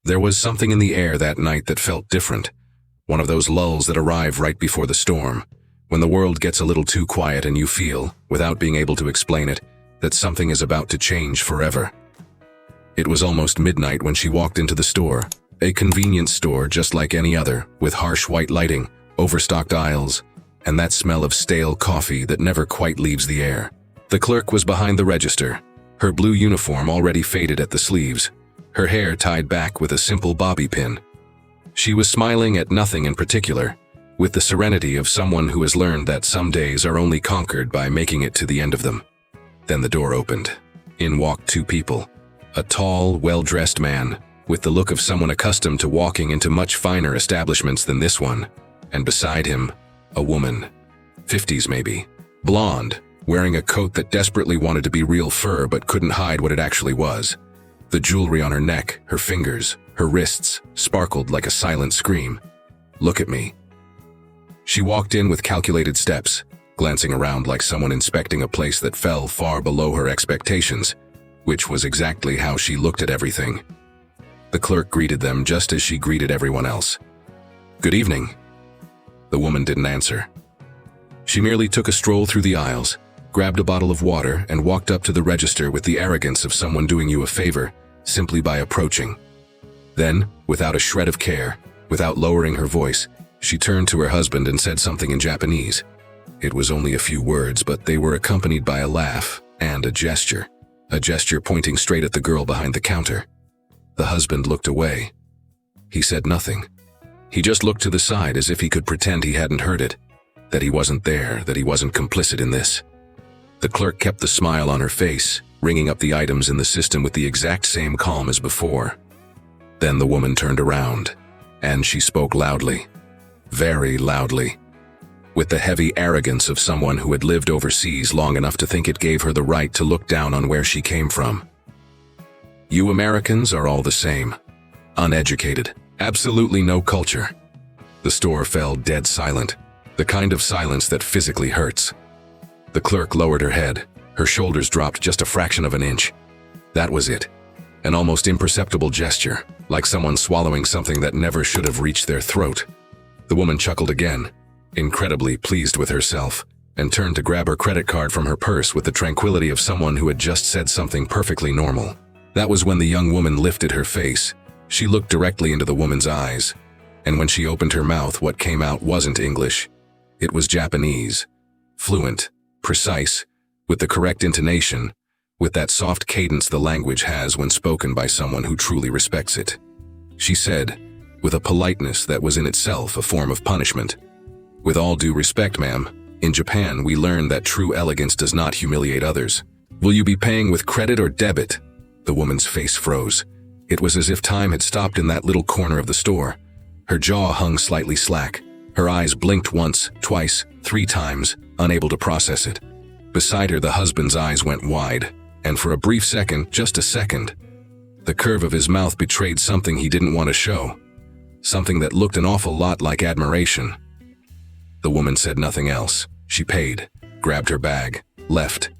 There was something in the air that night that felt different. One of those lulls that arrive right before the storm, when the world gets a little too quiet and you feel, without being able to explain it, that something is about to change forever. It was almost midnight when she walked into the store, a convenience store just like any other, with harsh white lighting, overstocked aisles, and that smell of stale coffee that never quite leaves the air. The clerk was behind the register, her blue uniform already faded at the sleeves, her hair tied back with a simple bobby pin. She was smiling at nothing in particular, with the serenity of someone who has learned that some days are only conquered by making it to the end of them. Then the door opened. In walked two people. A tall, well-dressed man, with the look of someone accustomed to walking into much finer establishments than this one, and beside him, a woman, 50s maybe, blonde, wearing a coat that desperately wanted to be real fur but couldn't hide what it actually was. The jewelry on her neck, her fingers, her wrists, sparkled like a silent scream. "Look at me." She walked in with calculated steps, glancing around like someone inspecting a place that fell far below her expectations, which was exactly how she looked at everything. The clerk greeted them just as she greeted everyone else. "Good evening." The woman didn't answer. She merely took a stroll through the aisles, grabbed a bottle of water, and walked up to the register with the arrogance of someone doing you a favor, simply by approaching. Then, without a shred of care, without lowering her voice, she turned to her husband and said something in Japanese. It was only a few words, but they were accompanied by a laugh and a gesture pointing straight at the girl behind the counter. The husband looked away. He said nothing. He just looked to the side as if he could pretend he hadn't heard it, that he wasn't there, that he wasn't complicit in this. The clerk kept the smile on her face, ringing up the items in the system with the exact same calm as before. Then the woman turned around, and she spoke loudly, very loudly, with the heavy arrogance of someone who had lived overseas long enough to think it gave her the right to look down on where she came from. "You Americans are all the same. Uneducated. Absolutely no culture." The store fell dead silent, the kind of silence that physically hurts. The clerk lowered her head, her shoulders dropped just a fraction of an inch. That was it. An almost imperceptible gesture, like someone swallowing something that never should have reached their throat. The woman chuckled again, incredibly pleased with herself, and turned to grab her credit card from her purse with the tranquility of someone who had just said something perfectly normal. That was when the young woman lifted her face. She looked directly into the woman's eyes, and when she opened her mouth, what came out wasn't English. It was Japanese, fluent, precise, with the correct intonation, with that soft cadence the language has when spoken by someone who truly respects it. She said, with a politeness that was in itself a form of punishment, "With all due respect, ma'am, in Japan we learned that true elegance does not humiliate others. Will you be paying with credit or debit?" The woman's face froze. It was as if time had stopped in that little corner of the store. Her jaw hung slightly slack. Her eyes blinked once, twice, 3 times, unable to process it. Beside her, the husband's eyes went wide, and for a brief second, just a second, the curve of his mouth betrayed something he didn't want to show. Something that looked an awful lot like admiration. The woman said nothing else. She paid, grabbed her bag, left.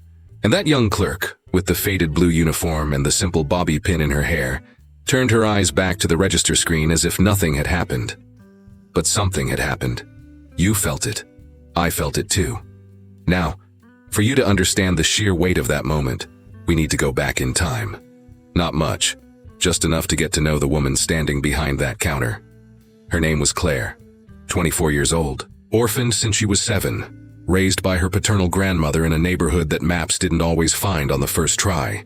And that young clerk, with the faded blue uniform and the simple bobby pin in her hair, turned her eyes back to the register screen as if nothing had happened. But something had happened. You felt it. I felt it too. Now, for you to understand the sheer weight of that moment, we need to go back in time. Not much, just enough to get to know the woman standing behind that counter. Her name was Claire, 24 years old, orphaned since she was 7, raised by her paternal grandmother in a neighborhood that maps didn't always find on the first try.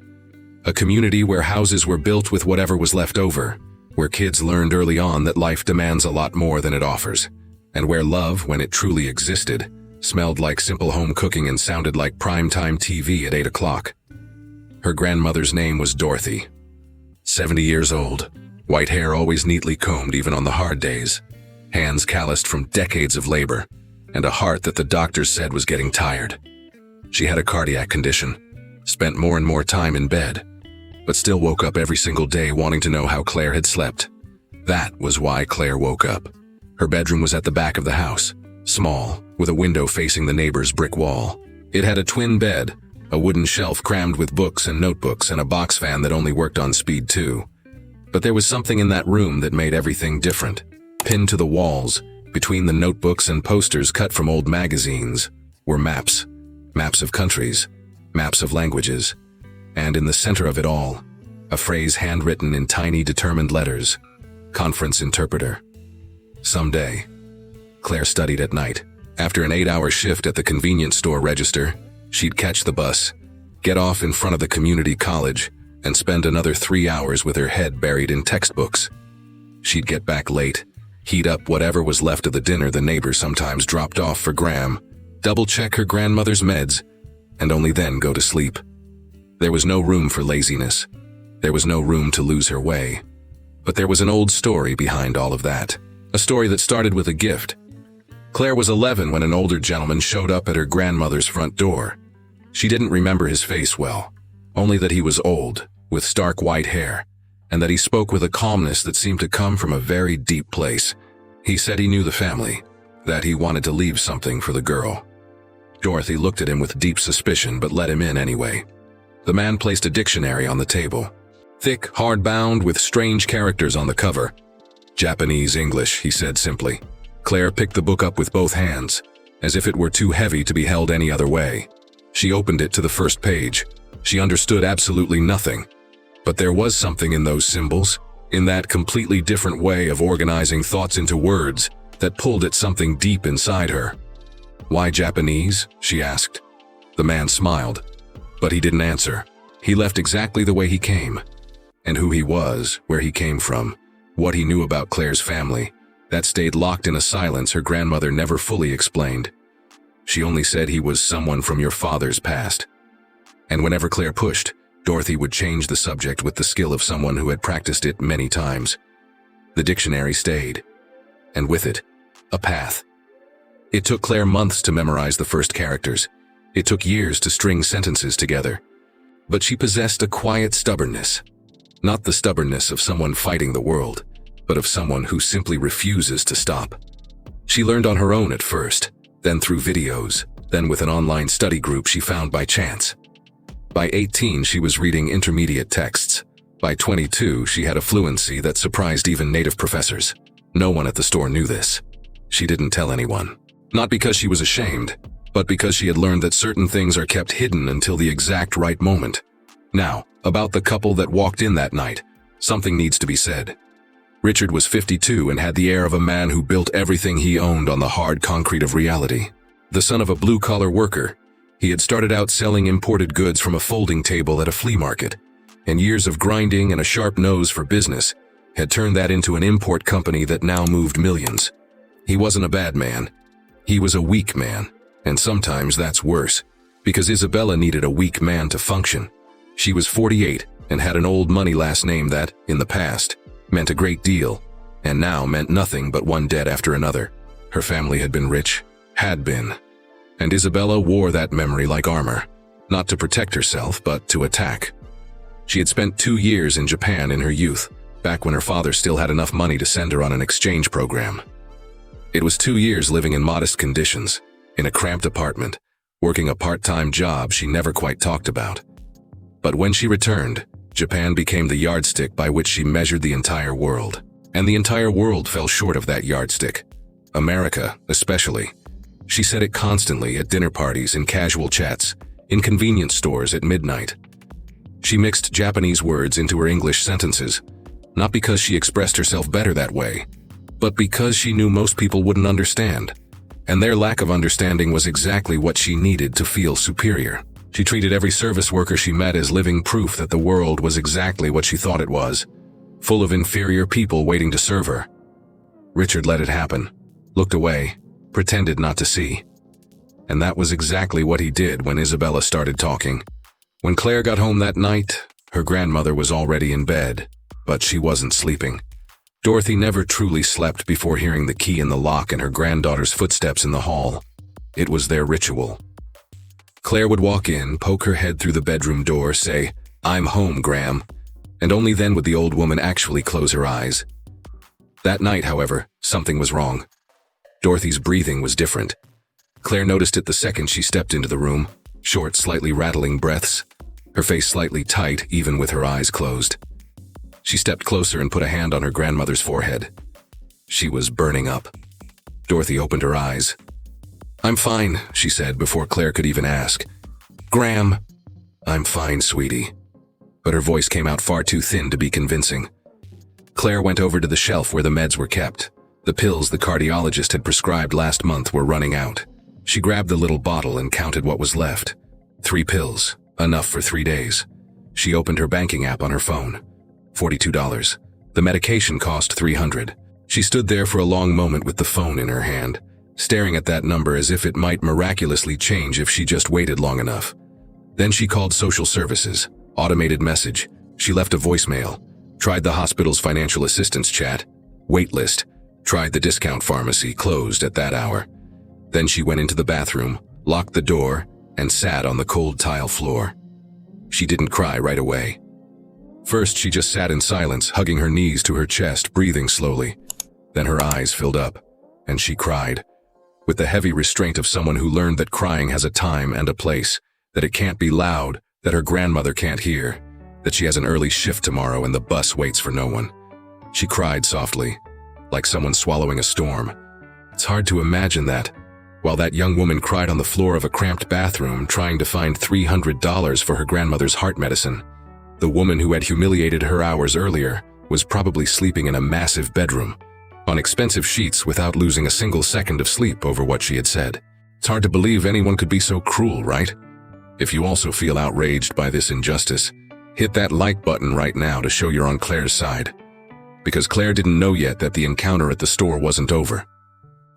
A community where houses were built with whatever was left over, where kids learned early on that life demands a lot more than it offers, and where love, when it truly existed, smelled like simple home cooking and sounded like primetime TV at 8 o'clock. Her grandmother's name was Dorothy. 70 years old, white hair always neatly combed even on the hard days, hands calloused from decades of labor, and a heart that the doctors said was getting tired. She had a cardiac condition, spent more and more time in bed, but still woke up every single day wanting to know how Claire had slept. That was why Claire woke up. Her bedroom was at the back of the house, small, with a window facing the neighbor's brick wall. It had a twin bed, a wooden shelf crammed with books and notebooks, and a box fan that only worked on speed 2. But there was something in that room that made everything different. Pinned to the walls, between the notebooks and posters cut from old magazines, were maps. Maps of countries, maps of languages. And in the center of it all, a phrase handwritten in tiny, determined letters. Conference interpreter. Someday. Claire studied at night. After an 8-hour shift at the convenience store register, she'd catch the bus, get off in front of the community college, and spend another 3 hours with her head buried in textbooks. She'd get back late, heat up whatever was left of the dinner the neighbor sometimes dropped off for Graham, double-check her grandmother's meds, and only then go to sleep. There was no room for laziness. There was no room to lose her way. But there was an old story behind all of that. A story that started with a gift. Claire was 11 when an older gentleman showed up at her grandmother's front door. She didn't remember his face well, only that he was old, with stark white hair, and that he spoke with a calmness that seemed to come from a very deep place. He said he knew the family, that he wanted to leave something for the girl. Dorothy looked at him with deep suspicion but let him in anyway. The man placed a dictionary on the table. Thick, hardbound, with strange characters on the cover. Japanese English, he said simply. Claire picked the book up with both hands, as if it were too heavy to be held any other way. She opened it to the first page. She understood absolutely nothing. But there was something in those symbols, in that completely different way of organizing thoughts into words, that pulled at something deep inside her. "Why Japanese?" she asked. The man smiled, but he didn't answer. He left exactly the way he came. And who he was, where he came from, what he knew about Claire's family, that stayed locked in a silence her grandmother never fully explained. She only said he was someone from your father's past. And whenever Claire pushed, Dorothy would change the subject with the skill of someone who had practiced it many times. The dictionary stayed, and with it, a path. It took Claire months to memorize the first characters. It took years to string sentences together. But she possessed a quiet stubbornness. Not the stubbornness of someone fighting the world, but of someone who simply refuses to stop. She learned on her own at first, then through videos, then with an online study group she found by chance. By 18, she was reading intermediate texts. By 22, she had a fluency that surprised even native professors. No one at the store knew this. She didn't tell anyone. Not because she was ashamed, but because she had learned that certain things are kept hidden until the exact right moment. Now, about the couple that walked in that night, something needs to be said. Richard was 52 and had the air of a man who built everything he owned on the hard concrete of reality. The son of a blue-collar worker, he had started out selling imported goods from a folding table at a flea market, and years of grinding and a sharp nose for business had turned that into an import company that now moved millions. He wasn't a bad man. He was a weak man, and sometimes that's worse, because Isabella needed a weak man to function. She was 48 and had an old money last name that, in the past, meant a great deal, and now meant nothing but one debt after another. Her family had been rich, had been, and Isabella wore that memory like armor, not to protect herself, but to attack. She had spent 2 years in Japan in her youth, back when her father still had enough money to send her on an exchange program. It was 2 years living in modest conditions, in a cramped apartment, working a part-time job she never quite talked about. But when she returned, Japan became the yardstick by which she measured the entire world. And the entire world fell short of that yardstick. America, especially. She said it constantly at dinner parties, in casual chats, in convenience stores at midnight. She mixed Japanese words into her English sentences, not because she expressed herself better that way, but because she knew most people wouldn't understand. And their lack of understanding was exactly what she needed to feel superior. She treated every service worker she met as living proof that the world was exactly what she thought it was, full of inferior people waiting to serve her. Richard let it happen, looked away, pretended not to see. And that was exactly what he did when Isabella started talking. When Claire got home that night, her grandmother was already in bed, but she wasn't sleeping. Dorothy never truly slept before hearing the key in the lock and her granddaughter's footsteps in the hall. It was their ritual. Claire would walk in, poke her head through the bedroom door, say, "I'm home, Gram," and only then would the old woman actually close her eyes. That night, however, something was wrong. Dorothy's breathing was different. Claire noticed it the second she stepped into the room, short, slightly rattling breaths, her face slightly tight even with her eyes closed. She stepped closer and put a hand on her grandmother's forehead. She was burning up. Dorothy opened her eyes. "I'm fine," she said before Claire could even ask. "Gram." "I'm fine, sweetie." But her voice came out far too thin to be convincing. Claire went over to the shelf where the meds were kept. The pills the cardiologist had prescribed last month were running out. She grabbed the little bottle and counted what was left. 3 pills, enough for 3 days. She opened her banking app on her phone. $42. The medication cost $300. She stood there for a long moment with the phone in her hand, staring at that number as if it might miraculously change if she just waited long enough. Then she called social services, automated message. She left a voicemail, tried the hospital's financial assistance chat, wait list, tried the discount pharmacy, closed at that hour. Then she went into the bathroom, locked the door, and sat on the cold tile floor. She didn't cry right away. First, she just sat in silence, hugging her knees to her chest, breathing slowly. Then her eyes filled up, and she cried, with the heavy restraint of someone who learned that crying has a time and a place, that it can't be loud, that her grandmother can't hear, that she has an early shift tomorrow and the bus waits for no one. She cried softly, like someone swallowing a storm. It's hard to imagine that, while that young woman cried on the floor of a cramped bathroom trying to find $300 for her grandmother's heart medicine, the woman who had humiliated her hours earlier was probably sleeping in a massive bedroom, on expensive sheets without losing a single second of sleep over what she had said. It's hard to believe anyone could be so cruel, right? If you also feel outraged by this injustice, hit that like button right now to show you're on Claire's side. Because Claire didn't know yet that the encounter at the store wasn't over.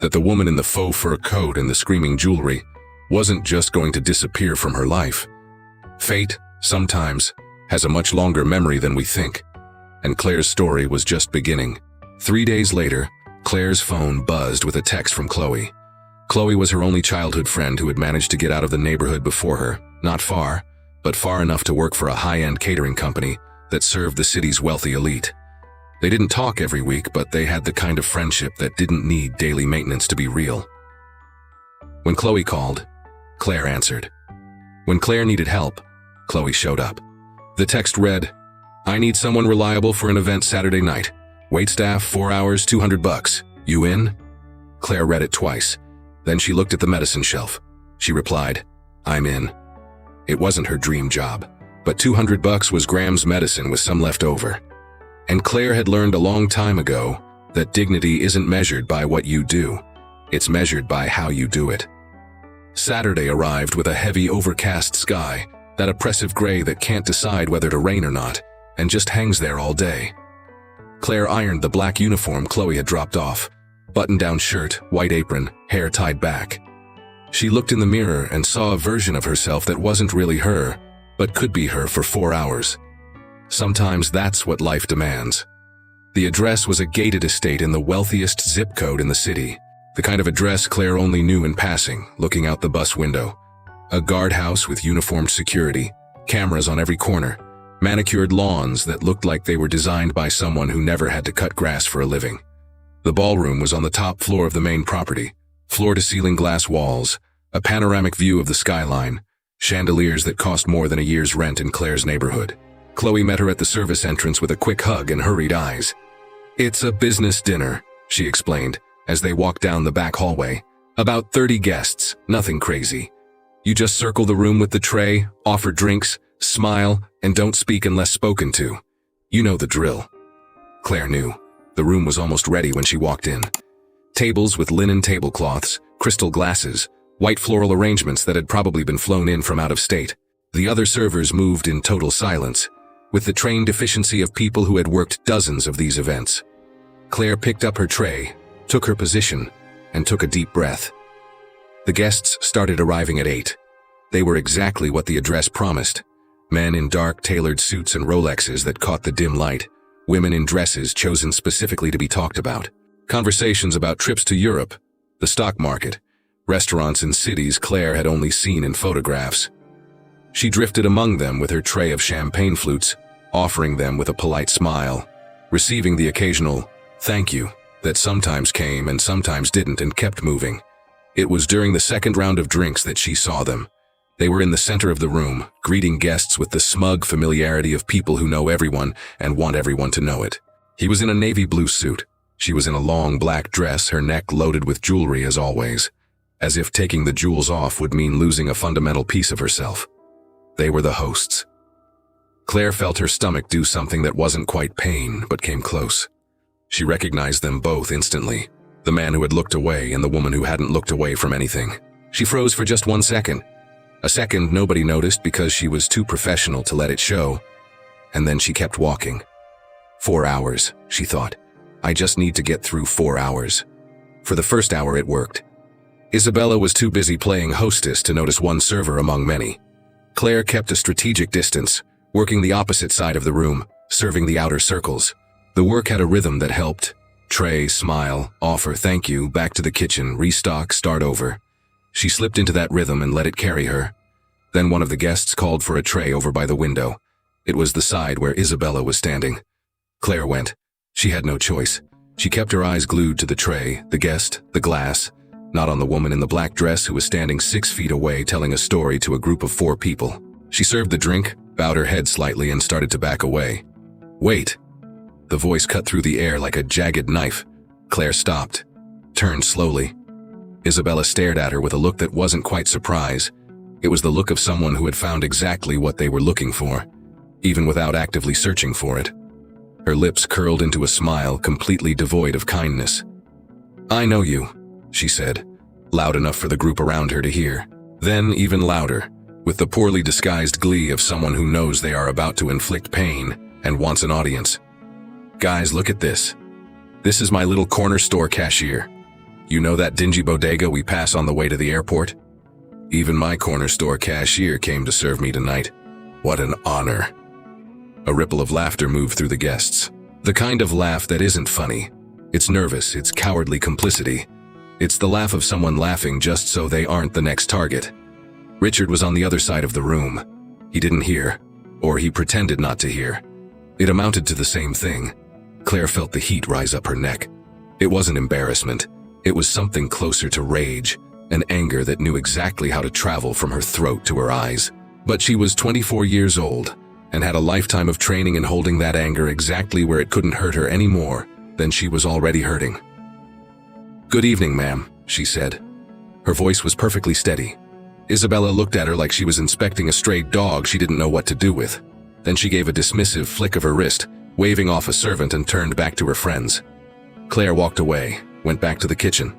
That the woman in the faux fur coat and the screaming jewelry wasn't just going to disappear from her life. Fate, sometimes, has a much longer memory than we think. And Claire's story was just beginning. 3 days later, Claire's phone buzzed with a text from Chloe. Chloe was her only childhood friend who had managed to get out of the neighborhood before her, not far, but far enough to work for a high-end catering company that served the city's wealthy elite. They didn't talk every week, but they had the kind of friendship that didn't need daily maintenance to be real. When Chloe called, Claire answered. When Claire needed help, Chloe showed up. The text read, "I need someone reliable for an event Saturday night. Wait staff, 4 hours, $200. You in?" Claire read it twice. Then she looked at the medicine shelf. She replied, "I'm in." It wasn't her dream job, but $200 was Graham's medicine with some left over. And Claire had learned a long time ago that dignity isn't measured by what you do. It's measured by how you do it. Saturday arrived with a heavy overcast sky, that oppressive gray that can't decide whether to rain or not, and just hangs there all day. Claire ironed the black uniform Chloe had dropped off, button-down shirt, white apron, hair tied back. She looked in the mirror and saw a version of herself that wasn't really her, but could be her for 4 hours. Sometimes that's what life demands. The address was a gated estate in the wealthiest zip code in the city, the kind of address Claire only knew in passing, looking out the bus window. A guardhouse with uniformed security, cameras on every corner, manicured lawns that looked like they were designed by someone who never had to cut grass for a living. The ballroom was on the top floor of the main property, floor-to-ceiling glass walls, a panoramic view of the skyline, chandeliers that cost more than a year's rent in Claire's neighborhood. Chloe met her at the service entrance with a quick hug and hurried eyes. "It's a business dinner," she explained, as they walked down the back hallway. "About 30 guests, nothing crazy. You just circle the room with the tray, offer drinks, smile, and don't speak unless spoken to. You know the drill." Claire knew. The room was almost ready when she walked in. Tables with linen tablecloths, crystal glasses, white floral arrangements that had probably been flown in from out of state. The other servers moved in total silence, with the trained efficiency of people who had worked dozens of these events. Claire picked up her tray, took her position, and took a deep breath. The guests started arriving at 8. They were exactly what the address promised. Men in dark, tailored suits and Rolexes that caught the dim light. Women in dresses chosen specifically to be talked about. Conversations about trips to Europe, the stock market, restaurants in cities Claire had only seen in photographs. She drifted among them with her tray of champagne flutes, offering them with a polite smile, receiving the occasional "thank you" that sometimes came and sometimes didn't and kept moving. It was during the second round of drinks that she saw them. They were in the center of the room, greeting guests with the smug familiarity of people who know everyone and want everyone to know it. He was in a navy blue suit. She was in a long black dress, her neck loaded with jewelry as always, as if taking the jewels off would mean losing a fundamental piece of herself. They were the hosts. Claire felt her stomach do something that wasn't quite pain, but came close. She recognized them both instantly, the man who had looked away and the woman who hadn't looked away from anything. She froze for just 1 second. A second nobody noticed because she was too professional to let it show. And then she kept walking. 4 hours, she thought. I just need to get through 4 hours. For the first hour it worked. Isabella was too busy playing hostess to notice one server among many. Claire kept a strategic distance, working the opposite side of the room, serving the outer circles. The work had a rhythm that helped. Tray, smile, offer, thank you, back to the kitchen, restock, start over. She slipped into that rhythm and let it carry her. Then one of the guests called for a tray over by the window. It was the side where Isabella was standing. Claire went. She had no choice. She kept her eyes glued to the tray, the guest, the glass, not on the woman in the black dress who was standing 6 feet away telling a story to a group of 4 people. She served the drink, bowed her head slightly and started to back away. Wait. The voice cut through the air like a jagged knife. Claire stopped, turned slowly. Isabella stared at her with a look that wasn't quite surprise. It was the look of someone who had found exactly what they were looking for, even without actively searching for it. Her lips curled into a smile completely devoid of kindness. I know you, she said, loud enough for the group around her to hear. Then even louder, with the poorly disguised glee of someone who knows they are about to inflict pain and wants an audience. Guys, look at this. This is my little corner store cashier. You know that dingy bodega we pass on the way to the airport? Even my corner store cashier came to serve me tonight. What an honor. A ripple of laughter moved through the guests. The kind of laugh that isn't funny. It's nervous, it's cowardly complicity. It's the laugh of someone laughing just so they aren't the next target. Richard was on the other side of the room. He didn't hear, or he pretended not to hear. It amounted to the same thing. Claire felt the heat rise up her neck. It wasn't embarrassment. It was something closer to rage, an anger that knew exactly how to travel from her throat to her eyes. But she was 24 years old and had a lifetime of training in holding that anger exactly where it couldn't hurt her any more than she was already hurting. Good evening, ma'am, she said. Her voice was perfectly steady. Isabella looked at her like she was inspecting a stray dog she didn't know what to do with. Then she gave a dismissive flick of her wrist, waving off a servant and turned back to her friends. Claire walked away, went back to the kitchen,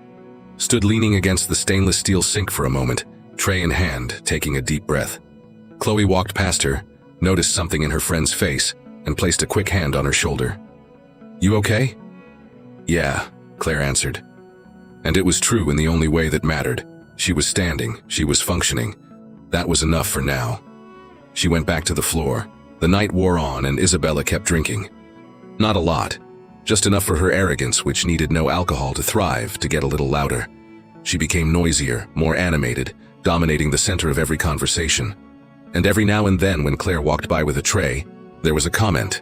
stood leaning against the stainless steel sink for a moment, tray in hand, taking a deep breath. Chloe walked past her, noticed something in her friend's face, and placed a quick hand on her shoulder. You okay? Yeah, Claire answered. And it was true in the only way that mattered. She was standing, she was functioning. That was enough for now. She went back to the floor. The night wore on and Isabella kept drinking. Not a lot, just enough for her arrogance, which needed no alcohol to thrive, to get a little louder. She became noisier, more animated, dominating the center of every conversation. And every now and then when Claire walked by with a tray, there was a comment.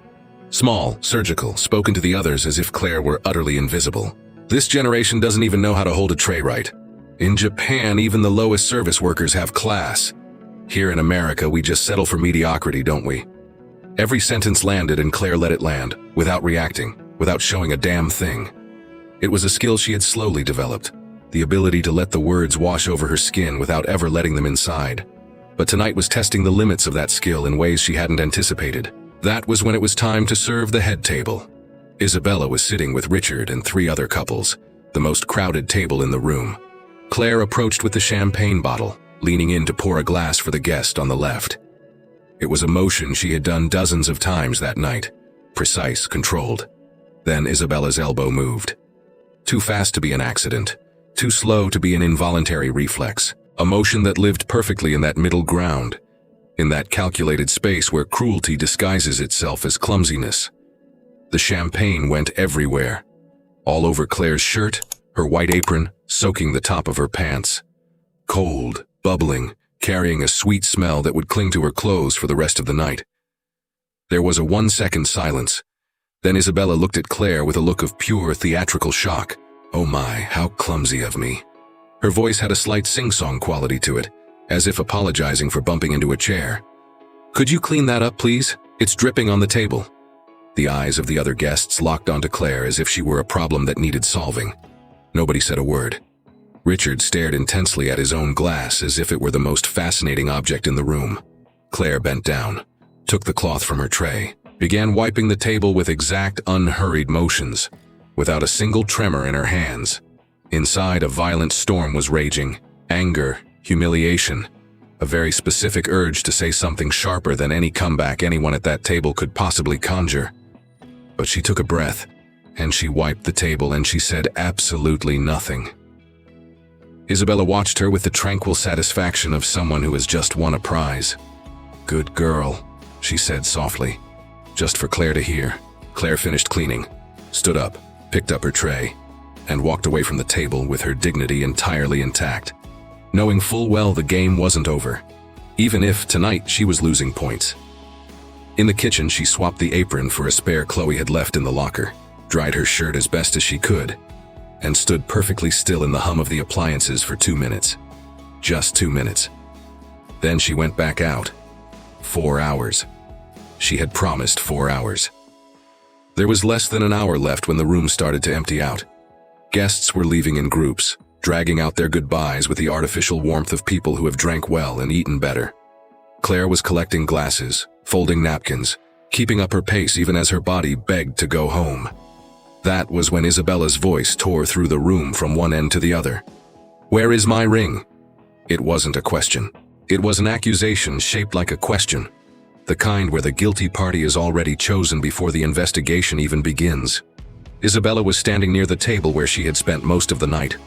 Small, surgical, spoken to the others as if Claire were utterly invisible. This generation doesn't even know how to hold a tray right. In Japan, even the lowest service workers have class. Here in America, we just settle for mediocrity, don't we? Every sentence landed and Claire let it land, without reacting, without showing a damn thing. It was a skill she had slowly developed, the ability to let the words wash over her skin without ever letting them inside. But tonight was testing the limits of that skill in ways she hadn't anticipated. That was when it was time to serve the head table. Isabella was sitting with Richard and 3 other couples, the most crowded table in the room. Claire approached with the champagne bottle, leaning in to pour a glass for the guest on the left. It was a motion she had done dozens of times that night, precise, controlled. Then Isabella's elbow moved. Too fast to be an accident, too slow to be an involuntary reflex, a motion that lived perfectly in that middle ground, in that calculated space where cruelty disguises itself as clumsiness. The champagne went everywhere, all over Claire's shirt, her white apron, soaking the top of her pants. Cold, bubbling, carrying a sweet smell that would cling to her clothes for the rest of the night. There was a 1-second silence. Then Isabella looked at Claire with a look of pure theatrical shock. Oh my, how clumsy of me. Her voice had a slight sing-song quality to it, as if apologizing for bumping into a chair. "Could you clean that up, please? It's dripping on the table." The eyes of the other guests locked onto Claire as if she were a problem that needed solving. Nobody said a word. Richard stared intensely at his own glass as if it were the most fascinating object in the room. Claire bent down, took the cloth from her tray, began wiping the table with exact, unhurried motions, without a single tremor in her hands. Inside, a violent storm was raging. Anger, humiliation, a very specific urge to say something sharper than any comeback anyone at that table could possibly conjure. But she took a breath, and she wiped the table, and she said absolutely nothing. Isabella watched her with the tranquil satisfaction of someone who has just won a prize. "Good girl," she said softly, just for Claire to hear. Claire finished cleaning, stood up, picked up her tray, and walked away from the table with her dignity entirely intact, knowing full well the game wasn't over, even if tonight she was losing points. In the kitchen, she swapped the apron for a spare Chloe had left in the locker, dried her shirt as best as she could, and stood perfectly still in the hum of the appliances for 2 minutes. Just 2 minutes. Then she went back out. 4 hours. She had promised 4 hours. There was less than an hour left when the room started to empty out. Guests were leaving in groups, dragging out their goodbyes with the artificial warmth of people who have drank well and eaten better. Claire was collecting glasses, folding napkins, keeping up her pace even as her body begged to go home. That was when Isabella's voice tore through the room from one end to the other. "Where is my ring?" It wasn't a question. It was an accusation shaped like a question, the kind where the guilty party is already chosen before the investigation even begins. Isabella was standing near the table where she had spent most of the night,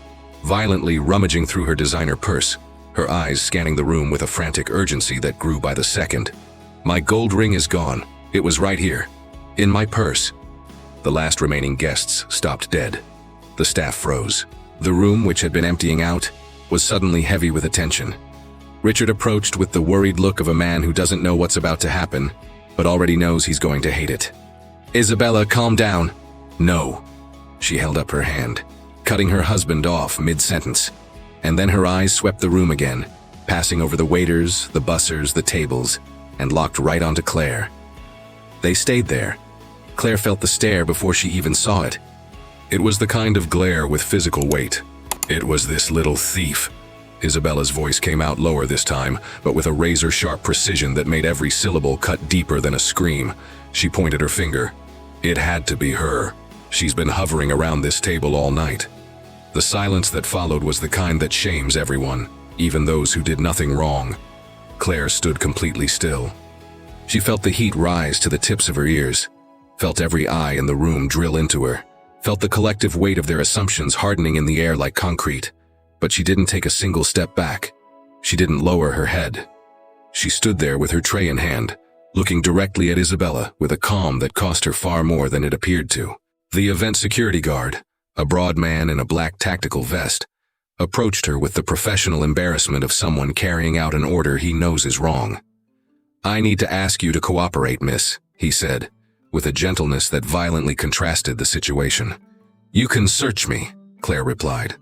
violently rummaging through her designer purse, her eyes scanning the room with a frantic urgency that grew by the second. "My gold ring is gone. It was right here, in my purse." The last remaining guests stopped dead. The staff froze. The room, which had been emptying out, was suddenly heavy with attention. Richard approached with the worried look of a man who doesn't know what's about to happen, but already knows he's going to hate it. "Isabella, calm down." "No." She held up her hand, cutting her husband off mid-sentence, and then her eyes swept the room again, passing over the waiters, the bussers, the tables, and locked right onto Claire. They stayed there. Claire felt the stare before she even saw it. It was the kind of glare with physical weight. "It was this little thief." Isabella's voice came out lower this time, but with a razor-sharp precision that made every syllable cut deeper than a scream. She pointed her finger. "It had to be her. She's been hovering around this table all night." The silence that followed was the kind that shames everyone, even those who did nothing wrong. Claire stood completely still. She felt the heat rise to the tips of her ears, felt every eye in the room drill into her, felt the collective weight of their assumptions hardening in the air like concrete. But she didn't take a single step back. She didn't lower her head. She stood there with her tray in hand, looking directly at Isabella with a calm that cost her far more than it appeared to. The event security guard, a broad man in a black tactical vest, approached her with the professional embarrassment of someone carrying out an order he knows is wrong. "I need to ask you to cooperate, miss," he said, with a gentleness that violently contrasted the situation. "You can search me," Claire replied.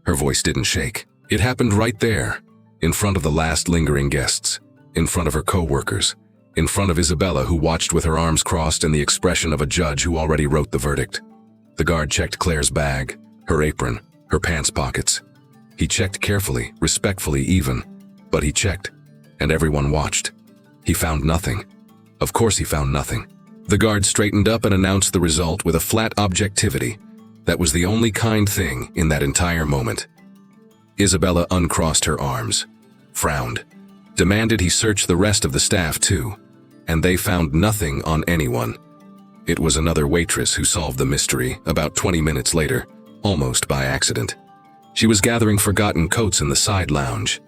Her voice didn't shake. It happened right there, in front of the last lingering guests, in front of her co-workers, in front of Isabella, who watched with her arms crossed and the expression of a judge who already wrote the verdict. The guard checked Claire's bag, her apron, her pants pockets. He checked carefully, respectfully even, but he checked, and everyone watched. He found nothing. Of course he found nothing. The guard straightened up and announced the result with a flat objectivity that was the only kind thing in that entire moment. Isabella uncrossed her arms, frowned, demanded he search the rest of the staff too, and they found nothing on anyone. It was another waitress who solved the mystery about 20 minutes later, almost by accident. She was gathering forgotten coats in the side lounge,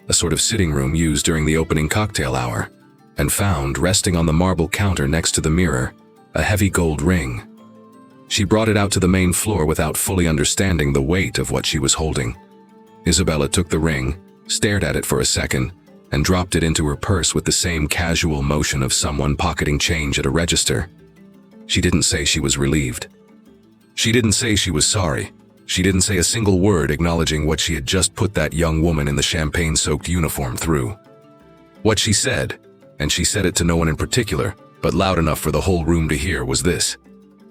a sort of sitting room used during the opening cocktail hour, and found, resting on the marble counter next to the mirror, a heavy gold ring. She brought it out to the main floor without fully understanding the weight of what she was holding. Isabella took the ring, stared at it for a second, and dropped it into her purse with the same casual motion of someone pocketing change at a register. She didn't say she was relieved. She didn't say she was sorry. She didn't say a single word acknowledging what she had just put that young woman in the champagne-soaked uniform through. What she said, and she said it to no one in particular, but loud enough for the whole room to hear, was this: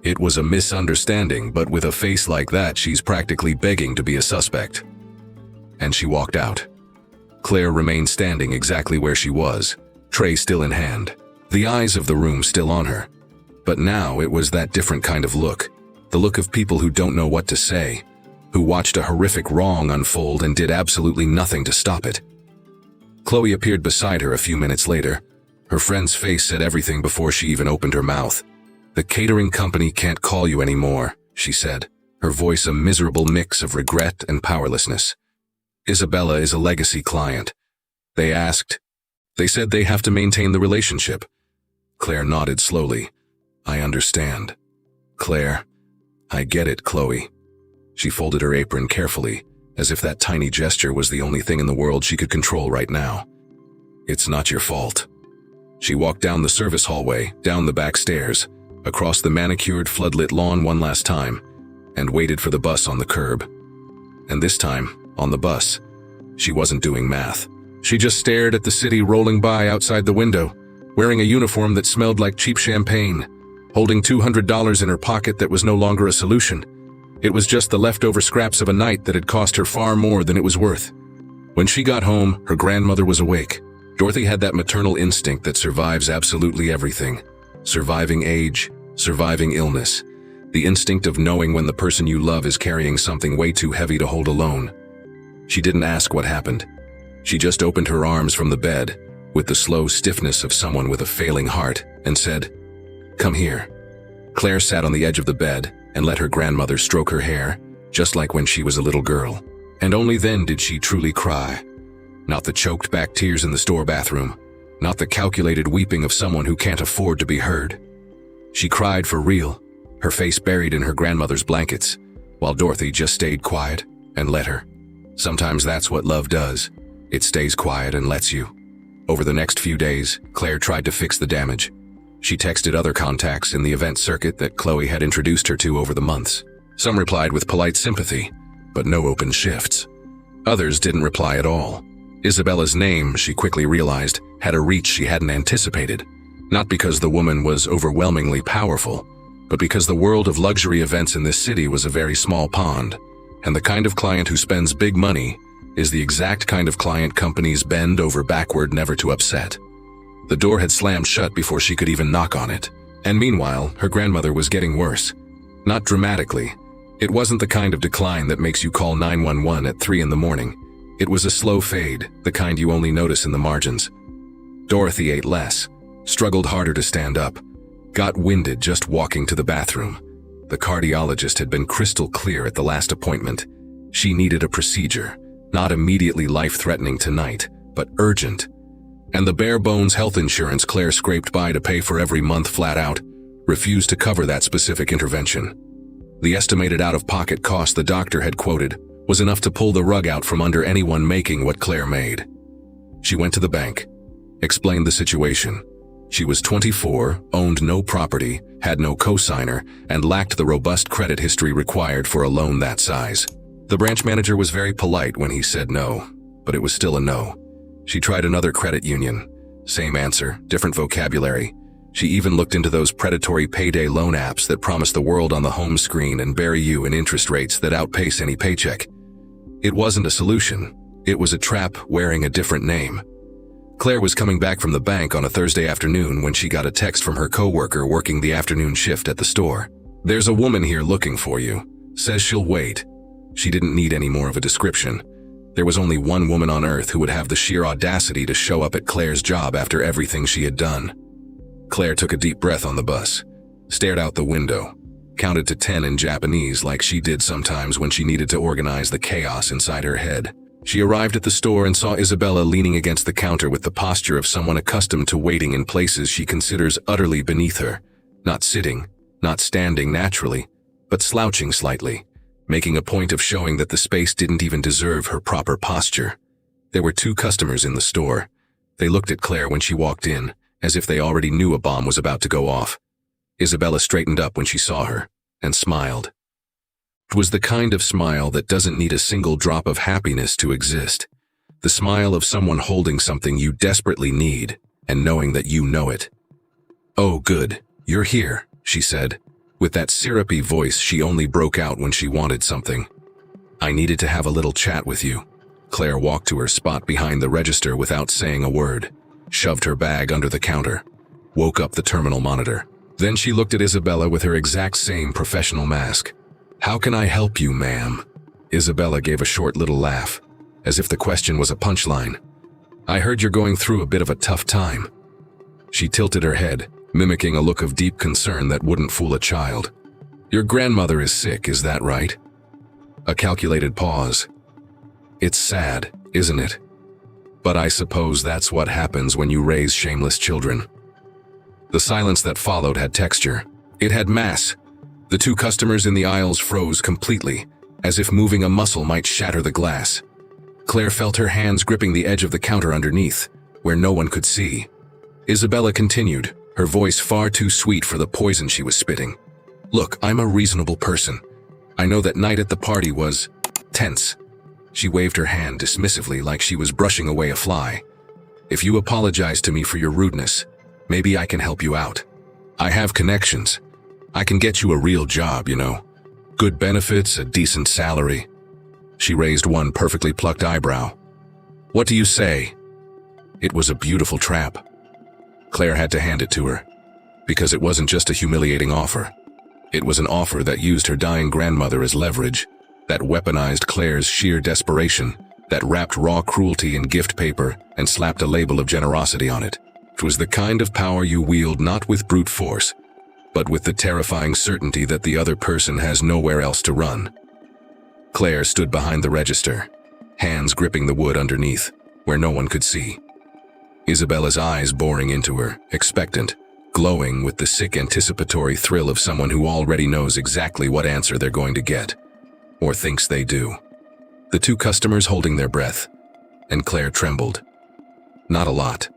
"It was a misunderstanding, but with a face like that, she's practically begging to be a suspect." And she walked out. Claire remained standing exactly where she was, tray still in hand, the eyes of the room still on her. But now it was that different kind of look, the look of people who don't know what to say, who watched a horrific wrong unfold and did absolutely nothing to stop it. Chloe appeared beside her a few minutes later. Her friend's face said everything before she even opened her mouth. "The catering company can't call you anymore," she said, her voice a miserable mix of regret and powerlessness. "Isabella is a legacy client. They said they have to maintain the relationship." Claire nodded slowly. "I understand." "Claire, I get it, Chloe." She folded her apron carefully, as if that tiny gesture was the only thing in the world she could control right now. "It's not your fault." She walked down the service hallway, down the back stairs, across the manicured, floodlit lawn one last time, and waited for the bus on the curb. And this time, on the bus, she wasn't doing math. She just stared at the city rolling by outside the window, wearing a uniform that smelled like cheap champagne, holding $200 in her pocket that was no longer a solution. It was just the leftover scraps of a night that had cost her far more than it was worth. When she got home, her grandmother was awake. Dorothy had that maternal instinct that survives absolutely everything. Surviving age, surviving illness. The instinct of knowing when the person you love is carrying something way too heavy to hold alone. She didn't ask what happened. She just opened her arms from the bed, with the slow stiffness of someone with a failing heart, and said, "Come here." Claire sat on the edge of the bed and let her grandmother stroke her hair, just like when she was a little girl. And only then did she truly cry. Not the choked back tears in the store bathroom, not the calculated weeping of someone who can't afford to be heard. She cried for real, her face buried in her grandmother's blankets, while Dorothy just stayed quiet and let her. Sometimes that's what love does. It stays quiet and lets you. Over the next few days, Claire tried to fix the damage. She texted other contacts in the event circuit that Chloe had introduced her to over the months. Some replied with polite sympathy, but no open shifts. Others didn't reply at all. Isabella's name, she quickly realized, had a reach she hadn't anticipated. Not because the woman was overwhelmingly powerful, but because the world of luxury events in this city was a very small pond, and the kind of client who spends big money is the exact kind of client companies bend over backward never to upset. The door had slammed shut before she could even knock on it. And meanwhile, her grandmother was getting worse. Not dramatically. It wasn't the kind of decline that makes you call 911 at 3 in the morning. It was a slow fade, the kind you only notice in the margins. Dorothy ate less, struggled harder to stand up, got winded just walking to the bathroom. The cardiologist had been crystal clear at the last appointment. She needed a procedure, not immediately life-threatening tonight, but urgent. And the bare-bones health insurance Claire scraped by to pay for every month flat out refused to cover that specific intervention. The estimated out-of-pocket cost the doctor had quoted was enough to pull the rug out from under anyone making what Claire made. She went to the bank, explained the situation. She was 24, owned no property, had no cosigner, and lacked the robust credit history required for a loan that size. The branch manager was very polite when he said no, but it was still a no. She tried another credit union. Same answer, different vocabulary. She even looked into those predatory payday loan apps that promise the world on the home screen and bury you in interest rates that outpace any paycheck. It wasn't a solution. It was a trap wearing a different name. Claire was coming back from the bank on a Thursday afternoon when she got a text from her coworker working the afternoon shift at the store. "There's a woman here looking for you. Says she'll wait." She didn't need any more of a description. There was only one woman on earth who would have the sheer audacity to show up at Claire's job after everything she had done. Claire took a deep breath on the bus, stared out the window, counted to 10 in Japanese like she did sometimes when she needed to organize the chaos inside her head. She arrived at the store and saw Isabella leaning against the counter with the posture of someone accustomed to waiting in places she considers utterly beneath her, not sitting, not standing naturally, but slouching slightly, making a point of showing that the space didn't even deserve her proper posture. There were 2 customers in the store. They looked at Claire when she walked in, as if they already knew a bomb was about to go off. Isabella straightened up when she saw her, and smiled. It was the kind of smile that doesn't need a single drop of happiness to exist. The smile of someone holding something you desperately need and knowing that you know it. "Oh, good, you're here," she said, with that syrupy voice she only broke out when she wanted something. "I needed to have a little chat with you." Claire walked to her spot behind the register without saying a word, shoved her bag under the counter, woke up the terminal monitor. Then she looked at Isabella with her exact same professional mask. "How can I help you, ma'am?" Isabella gave a short little laugh, as if the question was a punchline. "I heard you're going through a bit of a tough time." She tilted her head, mimicking a look of deep concern that wouldn't fool a child. "Your grandmother is sick, is that right?" A calculated pause. "It's sad, isn't it? But I suppose that's what happens when you raise shameless children." The silence that followed had texture. It had mass. The two customers in the aisles froze completely, as if moving a muscle might shatter the glass. Claire felt her hands gripping the edge of the counter underneath, where no one could see. Isabella continued, her voice far too sweet for the poison she was spitting. "Look, I'm a reasonable person. I know that night at the party was tense." She waved her hand dismissively like she was brushing away a fly. "If you apologize to me for your rudeness, maybe I can help you out. I have connections. I can get you a real job, you know. Good benefits, a decent salary." She raised one perfectly plucked eyebrow. "What do you say?" It was a beautiful trap. Claire had to hand it to her, because it wasn't just a humiliating offer. It was an offer that used her dying grandmother as leverage, that weaponized Claire's sheer desperation, that wrapped raw cruelty in gift paper and slapped a label of generosity on it. It was the kind of power you wield not with brute force, but with the terrifying certainty that the other person has nowhere else to run. Claire stood behind the register, hands gripping the wood underneath, where no one could see. Isabella's eyes boring into her, expectant, glowing with the sick anticipatory thrill of someone who already knows exactly what answer they're going to get, or thinks they do. The two customers holding their breath, and Claire trembled. Not a lot.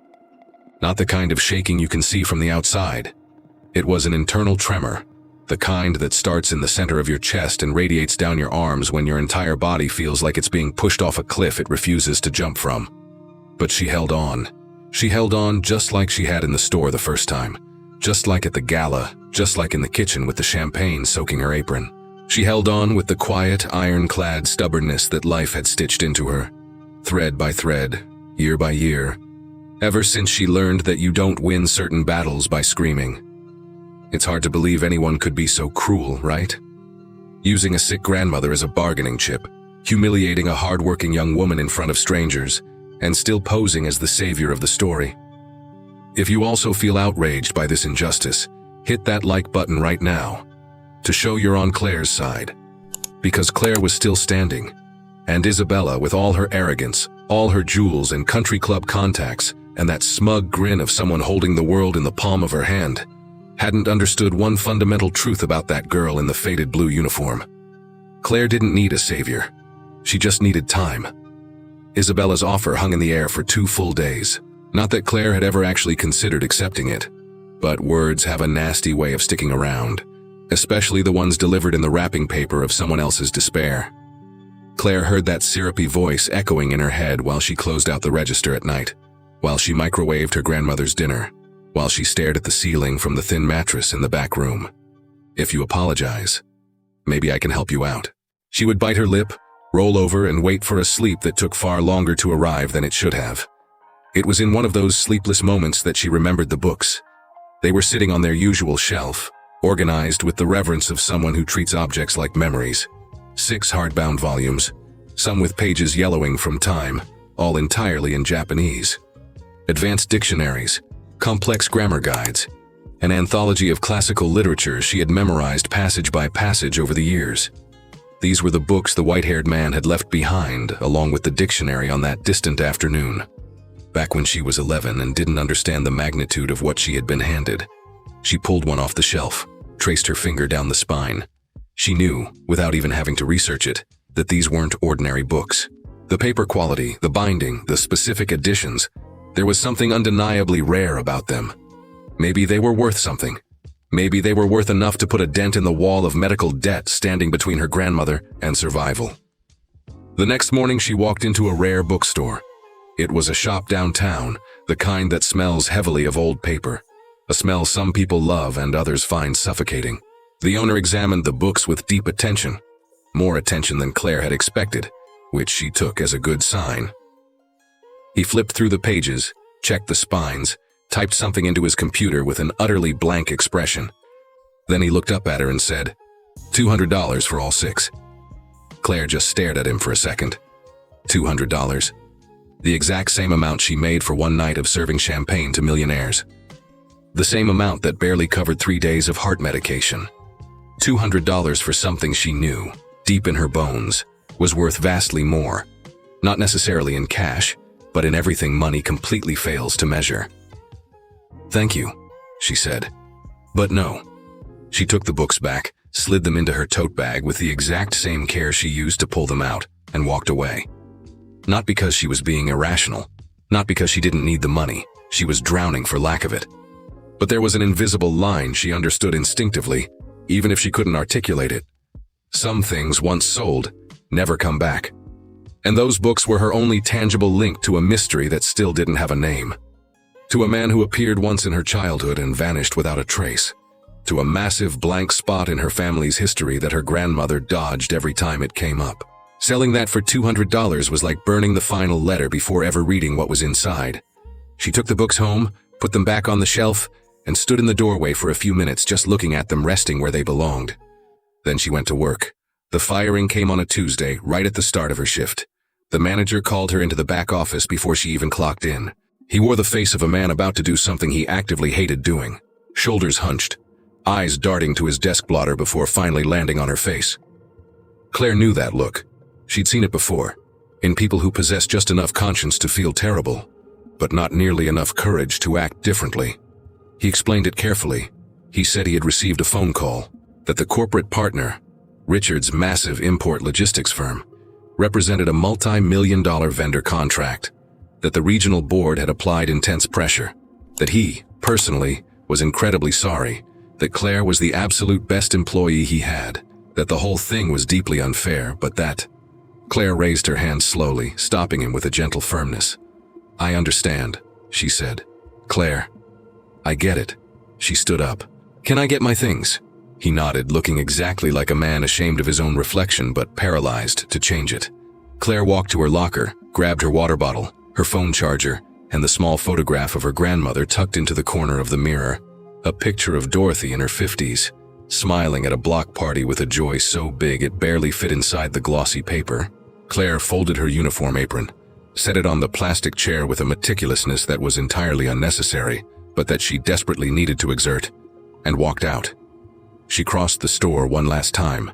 Not the kind of shaking you can see from the outside. It was an internal tremor, the kind that starts in the center of your chest and radiates down your arms when your entire body feels like it's being pushed off a cliff it refuses to jump from. But she held on. She held on just like she had in the store the first time, just like at the gala, just like in the kitchen with the champagne soaking her apron. She held on with the quiet, ironclad stubbornness that life had stitched into her, thread by thread, year by year, ever since she learned that you don't win certain battles by screaming. It's hard to believe anyone could be so cruel, right? Using a sick grandmother as a bargaining chip, humiliating a hard-working young woman in front of strangers, and still posing as the savior of the story. If you also feel outraged by this injustice, hit that like button right now to show you're on Claire's side. Because Claire was still standing, and Isabella, with all her arrogance, all her jewels and country club contacts, and that smug grin of someone holding the world in the palm of her hand, hadn't understood one fundamental truth about that girl in the faded blue uniform. Claire didn't need a savior. She just needed time. Isabella's offer hung in the air for 2 full days. Not that Claire had ever actually considered accepting it, but words have a nasty way of sticking around, especially the ones delivered in the wrapping paper of someone else's despair. Claire heard that syrupy voice echoing in her head while she closed out the register at night, while she microwaved her grandmother's dinner, while she stared at the ceiling from the thin mattress in the back room. "If you apologize, maybe I can help you out." She would bite her lip, roll over, and wait for a sleep that took far longer to arrive than it should have. It was in one of those sleepless moments that she remembered the books. They were sitting on their usual shelf, organized with the reverence of someone who treats objects like memories. 6 hardbound volumes, some with pages yellowing from time, all entirely in Japanese. Advanced dictionaries, complex grammar guides, an anthology of classical literature she had memorized passage by passage over the years. These were the books the white-haired man had left behind, along with the dictionary on that distant afternoon, back when she was 11 and didn't understand the magnitude of what she had been handed. She pulled one off the shelf, traced her finger down the spine. She knew, without even having to research it, that these weren't ordinary books. The paper quality, the binding, the specific editions, there was something undeniably rare about them. Maybe they were worth something. Maybe they were worth enough to put a dent in the wall of medical debt standing between her grandmother and survival. The next morning, she walked into a rare bookstore. It was a shop downtown, the kind that smells heavily of old paper, a smell some people love and others find suffocating. The owner examined the books with deep attention, more attention than Claire had expected, which she took as a good sign. He flipped through the pages, checked the spines, typed something into his computer with an utterly blank expression. Then he looked up at her and said, $200 for all 6. Claire just stared at him for a second. $200. The exact same amount she made for one night of serving champagne to millionaires. The same amount that barely covered 3 days of heart medication. $200 for something she knew, deep in her bones, was worth vastly more. Not necessarily in cash, but in everything money completely fails to measure. "Thank you," she said. But no. She took the books back, slid them into her tote bag with the exact same care she used to pull them out, and walked away. Not because she was being irrational, not because she didn't need the money, she was drowning for lack of it. But there was an invisible line she understood instinctively, even if she couldn't articulate it. Some things once sold, never come back. And those books were her only tangible link to a mystery that still didn't have a name. To a man who appeared once in her childhood and vanished without a trace. To a massive blank spot in her family's history that her grandmother dodged every time it came up. Selling that for $200 was like burning the final letter before ever reading what was inside. She took the books home, put them back on the shelf, and stood in the doorway for a few minutes just looking at them resting where they belonged. Then she went to work. The firing came on a Tuesday, right at the start of her shift. The manager called her into the back office before she even clocked in. He wore the face of a man about to do something he actively hated doing. Shoulders hunched, eyes darting to his desk blotter before finally landing on her face. Claire knew that look. She'd seen it before, in people who possess just enough conscience to feel terrible, but not nearly enough courage to act differently. He explained it carefully. He said he had received a phone call, that the corporate partner, Richard's massive import logistics firm, represented a multi-million-dollar vendor contract, that the regional board had applied intense pressure, that he, personally, was incredibly sorry, that Claire was the absolute best employee he had, that the whole thing was deeply unfair, but that... Claire raised her hand slowly, stopping him with a gentle firmness. "I understand," she said. "Claire, I get it." She stood up. "Can I get my things?" He nodded, looking exactly like a man ashamed of his own reflection but paralyzed to change it. Claire walked to her locker, grabbed her water bottle, her phone charger, and the small photograph of her grandmother tucked into the corner of the mirror. A picture of Dorothy in her 50s, smiling at a block party with a joy so big it barely fit inside the glossy paper. Claire folded her uniform apron, set it on the plastic chair with a meticulousness that was entirely unnecessary, but that she desperately needed to exert, and walked out. She crossed the store one last time.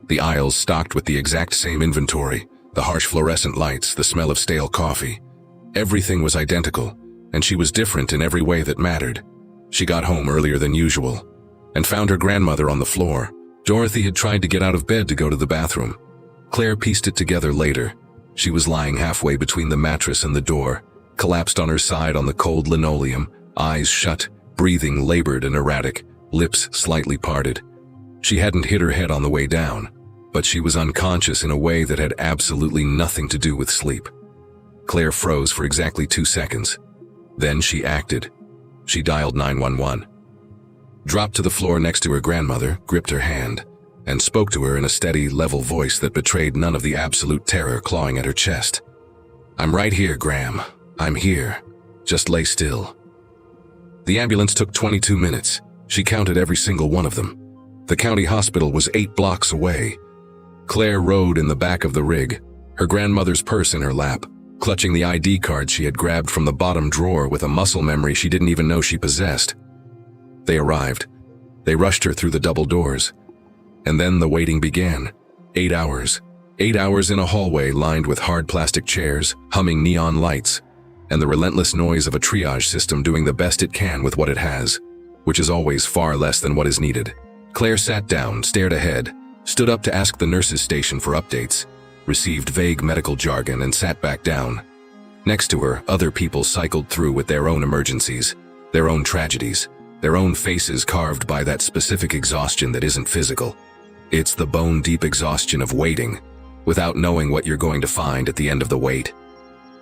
The aisles stocked with the exact same inventory, the harsh fluorescent lights, the smell of stale coffee. Everything was identical, and she was different in every way that mattered. She got home earlier than usual, and found her grandmother on the floor. Dorothy had tried to get out of bed to go to the bathroom. Claire pieced it together later. She was lying halfway between the mattress and the door, collapsed on her side on the cold linoleum, eyes shut, breathing labored and erratic, lips slightly parted. She hadn't hit her head on the way down, but she was unconscious in a way that had absolutely nothing to do with sleep. Claire froze for exactly 2 seconds. Then she acted. She dialed 911. Dropped to the floor next to her grandmother, gripped her hand, and spoke to her in a steady, level voice that betrayed none of the absolute terror clawing at her chest. "I'm right here, Gram. I'm here. Just lay still." The ambulance took 22 minutes. She counted every single one of them. The county hospital was 8 blocks away. Claire rode in the back of the rig, her grandmother's purse in her lap, clutching the ID card she had grabbed from the bottom drawer with a muscle memory she didn't even know she possessed. They arrived. They rushed her through the double doors. And then the waiting began. 8 hours. 8 hours in a hallway lined with hard plastic chairs, humming neon lights, and the relentless noise of a triage system doing the best it can with what it has, which is always far less than what is needed. Claire sat down, stared ahead, stood up to ask the nurses' station for updates, received vague medical jargon, and sat back down. Next to her, other people cycled through with their own emergencies, their own tragedies. their own faces carved by that specific exhaustion that isn't physical. It's the bone-deep exhaustion of waiting, without knowing what you're going to find at the end of the wait.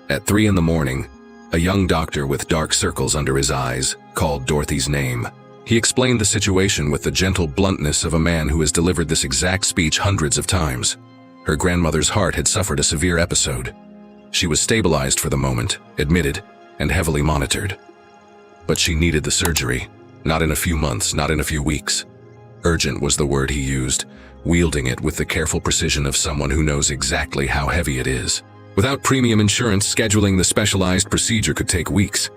At 3 in the morning, a young doctor with dark circles under his eyes called Dorothy's name. He explained the situation with the gentle bluntness of a man who has delivered this exact speech hundreds of times. Her grandmother's heart had suffered a severe episode. She was stabilized for the moment, admitted, and heavily monitored. But she needed the surgery, not in a few months, not in a few weeks. Urgent was the word he used, wielding it with the careful precision of someone who knows exactly how heavy it is. Without premium insurance, scheduling the specialized procedure could take weeks.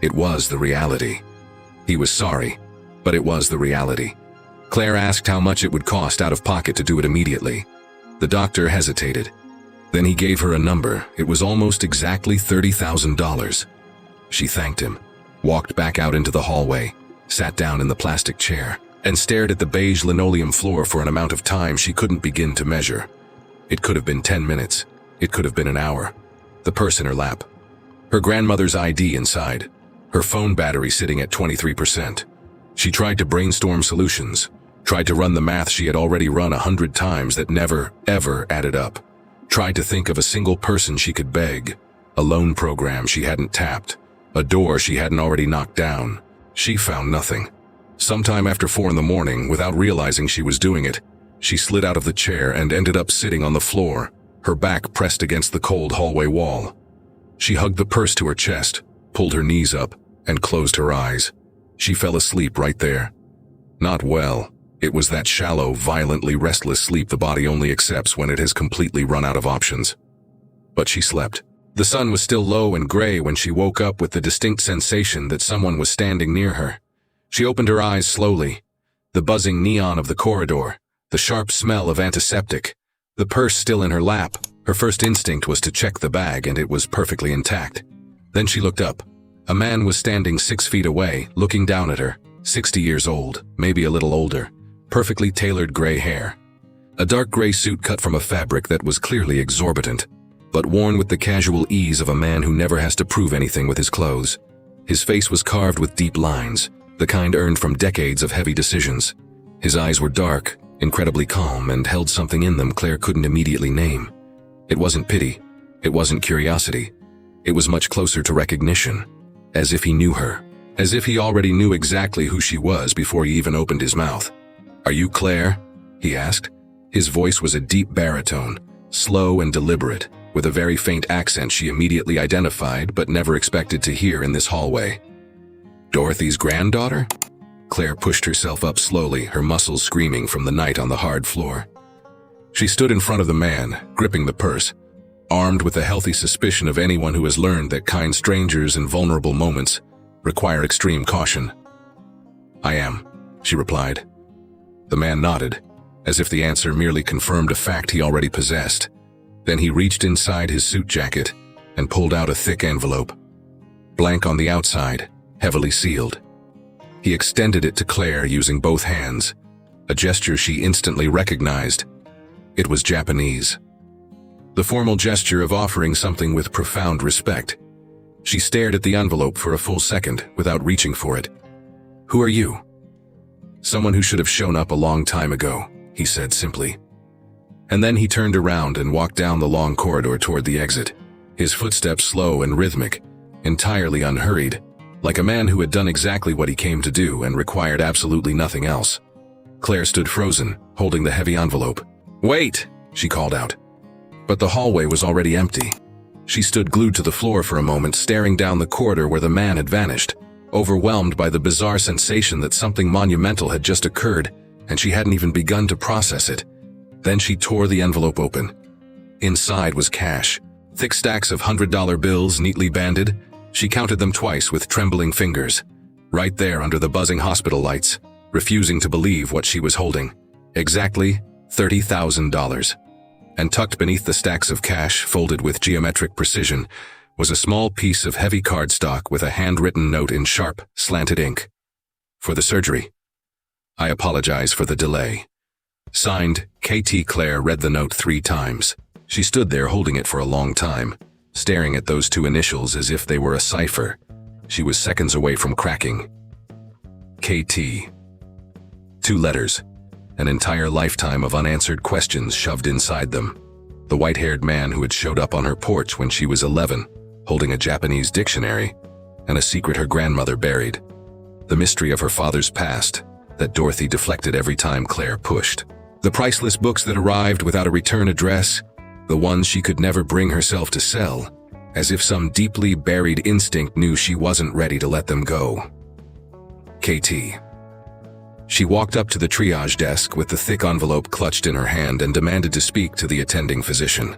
It was the reality. He was sorry, but it was the reality. Claire asked how much it would cost out of pocket to do it immediately. The doctor hesitated. Then he gave her a number. It was almost exactly $30,000. She thanked him, walked back out into the hallway, sat down in the plastic chair, and stared at the beige linoleum floor for an amount of time she couldn't begin to measure. It could have been 10 minutes. It could have been an hour. The purse in her lap. Her grandmother's ID inside. Her phone battery sitting at 23%. She tried to brainstorm solutions, tried to run the math she had already run 100 times that never, ever added up. Tried to think of a single person she could beg, a loan program she hadn't tapped, a door she hadn't already knocked down. She found nothing. Sometime after 4 in the morning, without realizing she was doing it, she slid out of the chair and ended up sitting on the floor, her back pressed against the cold hallway wall. She hugged the purse to her chest, pulled her knees up, and closed her eyes. She fell asleep right there. Not well. It was that shallow, violently restless sleep the body only accepts when it has completely run out of options. But she slept. The sun was still low and gray when she woke up with the distinct sensation that someone was standing near her. She opened her eyes slowly. The buzzing neon of the corridor, the sharp smell of antiseptic, the purse still in her lap. Her first instinct was to check the bag, and it was perfectly intact. Then she looked up. A man was standing 6 feet away, looking down at her, 60 years old, maybe a little older, perfectly tailored gray hair. A dark gray suit cut from a fabric that was clearly exorbitant, but worn with the casual ease of a man who never has to prove anything with his clothes. His face was carved with deep lines, the kind earned from decades of heavy decisions. His eyes were dark, incredibly calm, and held something in them Claire couldn't immediately name. It wasn't pity. It wasn't curiosity. It was much closer to recognition. As if he knew her. As if he already knew exactly who she was before he even opened his mouth. "Are you Claire?" he asked. His voice was a deep baritone, slow and deliberate, with a very faint accent she immediately identified but never expected to hear in this hallway. "Dorothy's granddaughter?" Claire pushed herself up slowly, her muscles screaming from the night on the hard floor. She stood in front of the man, gripping the purse, armed with a healthy suspicion of anyone who has learned that kind strangers in vulnerable moments require extreme caution. "I am," she replied. The man nodded, as if the answer merely confirmed a fact he already possessed. Then he reached inside his suit jacket and pulled out a thick envelope. Blank on the outside, heavily sealed. He extended it to Claire using both hands, a gesture she instantly recognized. It was Japanese. The formal gesture of offering something with profound respect. She stared at the envelope for a full second without reaching for it. "Who are you?" "Someone who should have shown up a long time ago," he said simply. And then he turned around and walked down the long corridor toward the exit, his footsteps slow and rhythmic, entirely unhurried, like a man who had done exactly what he came to do and required absolutely nothing else. Claire stood frozen, holding the heavy envelope. "Wait!" she called out. But the hallway was already empty. She stood glued to the floor for a moment, staring down the corridor where the man had vanished, overwhelmed by the bizarre sensation that something monumental had just occurred, and she hadn't even begun to process it. Then she tore the envelope open. Inside was cash, thick stacks of $100 bills neatly banded. She counted them twice with trembling fingers, right there under the buzzing hospital lights, refusing to believe what she was holding. Exactly $30,000. And tucked beneath the stacks of cash, folded with geometric precision, was a small piece of heavy cardstock with a handwritten note in sharp, slanted ink. "For the surgery. I apologize for the delay." Signed, K.T. Claire read the note 3 times. She stood there holding it for a long time, staring at those 2 initials as if they were a cipher. She was seconds away from cracking. KT. 2 letters, an entire lifetime of unanswered questions shoved inside them. The white-haired man who had showed up on her porch when she was 11, holding a Japanese dictionary, and a secret her grandmother buried. The mystery of her father's past that Dorothy deflected every time Claire pushed. The priceless books that arrived without a return address, the ones she could never bring herself to sell, as if some deeply buried instinct knew she wasn't ready to let them go. KT. She walked up to the triage desk with the thick envelope clutched in her hand and demanded to speak to the attending physician.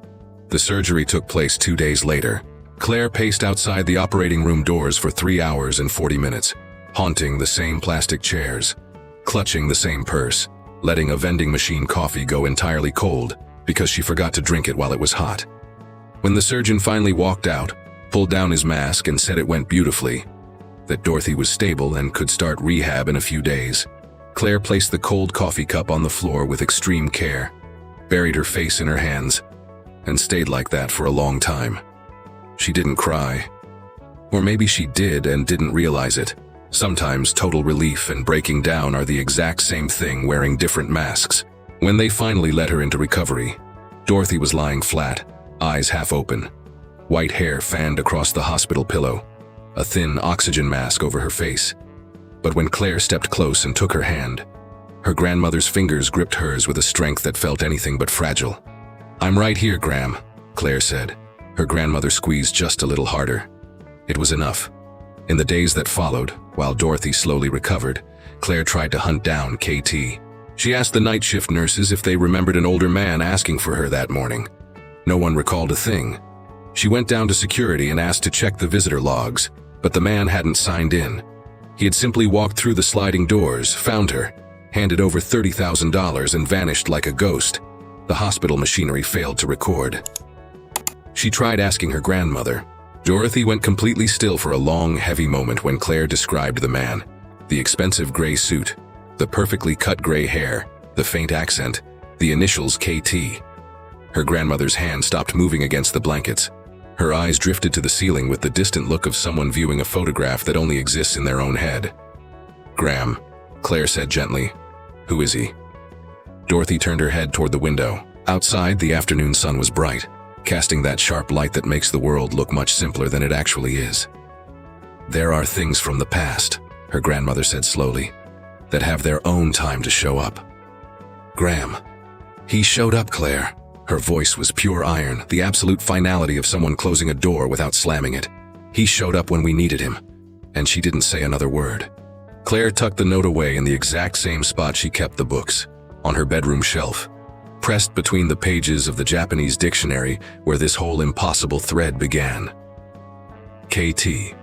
The surgery took place 2 days later. Claire paced outside the operating room doors for 3 hours and 40 minutes, haunting the same plastic chairs, clutching the same purse, letting a vending machine coffee go entirely cold because she forgot to drink it while it was hot. When the surgeon finally walked out, pulled down his mask and said it went beautifully, that Dorothy was stable and could start rehab in a few days, Claire placed the cold coffee cup on the floor with extreme care, buried her face in her hands, and stayed like that for a long time. She didn't cry. Or maybe she did and didn't realize it. Sometimes total relief and breaking down are the exact same thing wearing different masks. When they finally let her into recovery, Dorothy was lying flat, eyes half open, white hair fanned across the hospital pillow, a thin oxygen mask over her face. But when Claire stepped close and took her hand, her grandmother's fingers gripped hers with a strength that felt anything but fragile. "I'm right here, Gram," Claire said. Her grandmother squeezed just a little harder. It was enough. In the days that followed, while Dorothy slowly recovered, Claire tried to hunt down KT. She asked the night shift nurses if they remembered an older man asking for her that morning. No one recalled a thing. She went down to security and asked to check the visitor logs, but the man hadn't signed in. He had simply walked through the sliding doors, found her, handed over $30,000 and vanished like a ghost. The hospital machinery failed to record. She tried asking her grandmother. Dorothy went completely still for a long, heavy moment when Claire described the man. The expensive gray suit, the perfectly cut gray hair, the faint accent, the initials KT. Her grandmother's hand stopped moving against the blankets. Her eyes drifted to the ceiling with the distant look of someone viewing a photograph that only exists in their own head. "Gram," Claire said gently. "Who is he?" Dorothy turned her head toward the window. Outside, the afternoon sun was bright, casting that sharp light that makes the world look much simpler than it actually is. "There are things from the past," her grandmother said slowly, "that have their own time to show up." "Gram." "He showed up, Claire." Her voice was pure iron, the absolute finality of someone closing a door without slamming it. "He showed up when we needed him." And she didn't say another word. Claire tucked the note away in the exact same spot she kept the books, on her bedroom shelf, pressed between the pages of the Japanese dictionary where this whole impossible thread began. KT.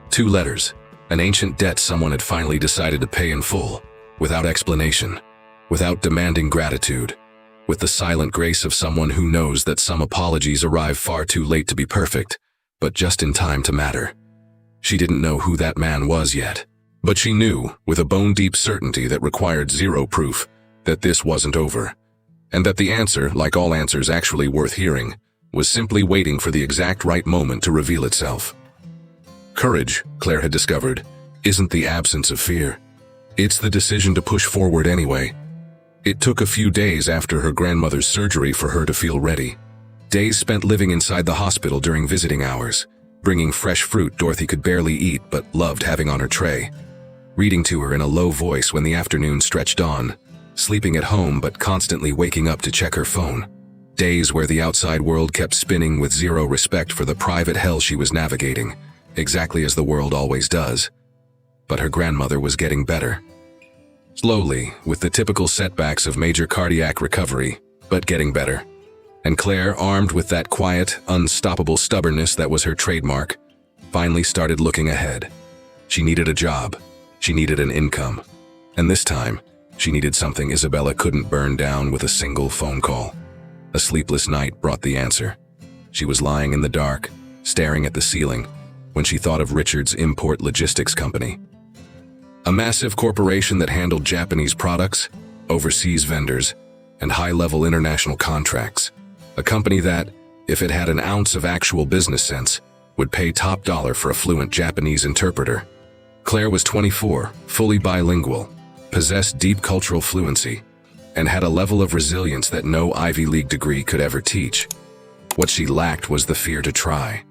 2 letters, an ancient debt someone had finally decided to pay in full, without explanation, without demanding gratitude, with the silent grace of someone who knows that some apologies arrive far too late to be perfect, but just in time to matter. She didn't know who that man was yet, but she knew, with a bone-deep certainty that required zero proof, that this wasn't over, and that the answer, like all answers actually worth hearing, was simply waiting for the exact right moment to reveal itself. Courage, Claire had discovered, isn't the absence of fear. It's the decision to push forward anyway. It took a few days after her grandmother's surgery for her to feel ready. Days spent living inside the hospital during visiting hours, bringing fresh fruit Dorothy could barely eat but loved having on her tray, reading to her in a low voice when the afternoon stretched on, sleeping at home but constantly waking up to check her phone. Days where the outside world kept spinning with zero respect for the private hell she was navigating, exactly as the world always does. But her grandmother was getting better. Slowly, with the typical setbacks of major cardiac recovery, but getting better. And Claire, armed with that quiet, unstoppable stubbornness that was her trademark, finally started looking ahead. She needed a job. She needed an income. And this time, she needed something Isabella couldn't burn down with a single phone call. A sleepless night brought the answer. She was lying in the dark, staring at the ceiling, when she thought of Richard's import logistics company. A massive corporation that handled Japanese products, overseas vendors, and high-level international contracts. A company that, if it had an ounce of actual business sense, would pay top dollar for a fluent Japanese interpreter. Claire was 24, fully bilingual, possessed deep cultural fluency, and had a level of resilience that no Ivy League degree could ever teach. What she lacked was the fear to try.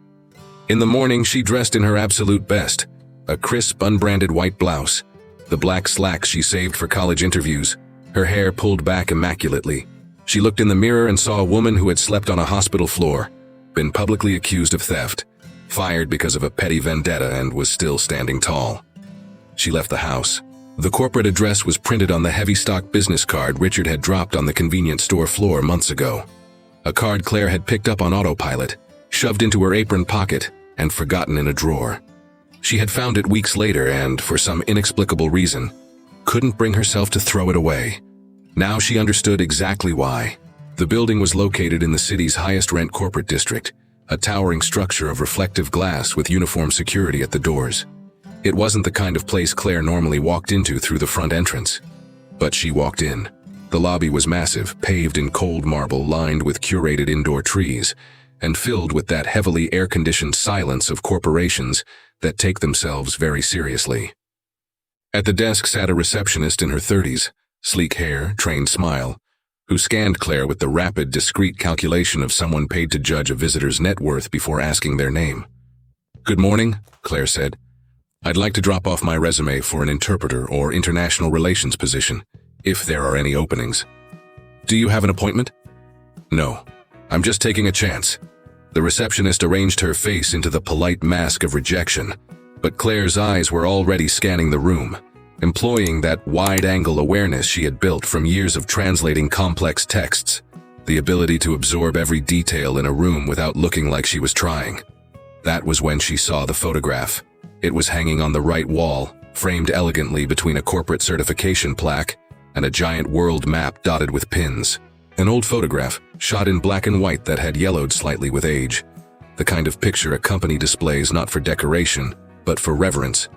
In the morning, she dressed in her absolute best, a crisp, unbranded white blouse, the black slacks she saved for college interviews, her hair pulled back immaculately. She looked in the mirror and saw a woman who had slept on a hospital floor, been publicly accused of theft, fired because of a petty vendetta, and was still standing tall. She left the house. The corporate address was printed on the heavy stock business card Richard had dropped on the convenience store floor months ago. A card Claire had picked up on autopilot, shoved into her apron pocket, and forgotten in a drawer. She had found it weeks later and, for some inexplicable reason, couldn't bring herself to throw it away. Now she understood exactly why. The building was located in the city's highest-rent corporate district, a towering structure of reflective glass with uniformed security at the doors. It wasn't the kind of place Claire normally walked into through the front entrance. But she walked in. The lobby was massive, paved in cold marble lined with curated indoor trees, and filled with that heavily air-conditioned silence of corporations that take themselves very seriously. At the desk sat a receptionist in her 30s, sleek hair, trained smile, who scanned Claire with the rapid, discreet calculation of someone paid to judge a visitor's net worth before asking their name. "Good morning," Claire said. "I'd like to drop off my resume for an interpreter or international relations position, if there are any openings." "Do you have an appointment?" "No. I'm just taking a chance." The receptionist arranged her face into the polite mask of rejection, but Claire's eyes were already scanning the room, employing that wide-angle awareness she had built from years of translating complex texts, the ability to absorb every detail in a room without looking like she was trying. That was when she saw the photograph. It was hanging on the right wall, framed elegantly between a corporate certification plaque and a giant world map dotted with pins. An old photograph, shot in black and white that had yellowed slightly with age. The kind of picture a company displays not for decoration, but for reverence.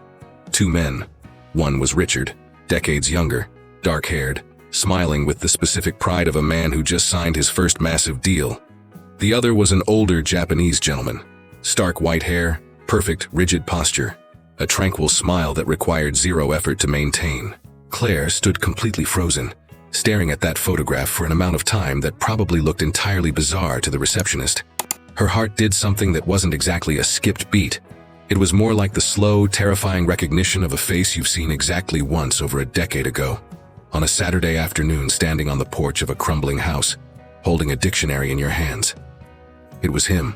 Two men. One was Richard, decades younger, dark-haired, smiling with the specific pride of a man who just signed his first massive deal. The other was an older Japanese gentleman. Stark white hair, perfect, rigid posture, a tranquil smile that required zero effort to maintain. Claire stood completely frozen, staring at that photograph for an amount of time that probably looked entirely bizarre to the receptionist. Her heart did something that wasn't exactly a skipped beat. It was more like the slow, terrifying recognition of a face you've seen exactly once over a decade ago, on a Saturday afternoon standing on the porch of a crumbling house, holding a dictionary in your hands. It was him.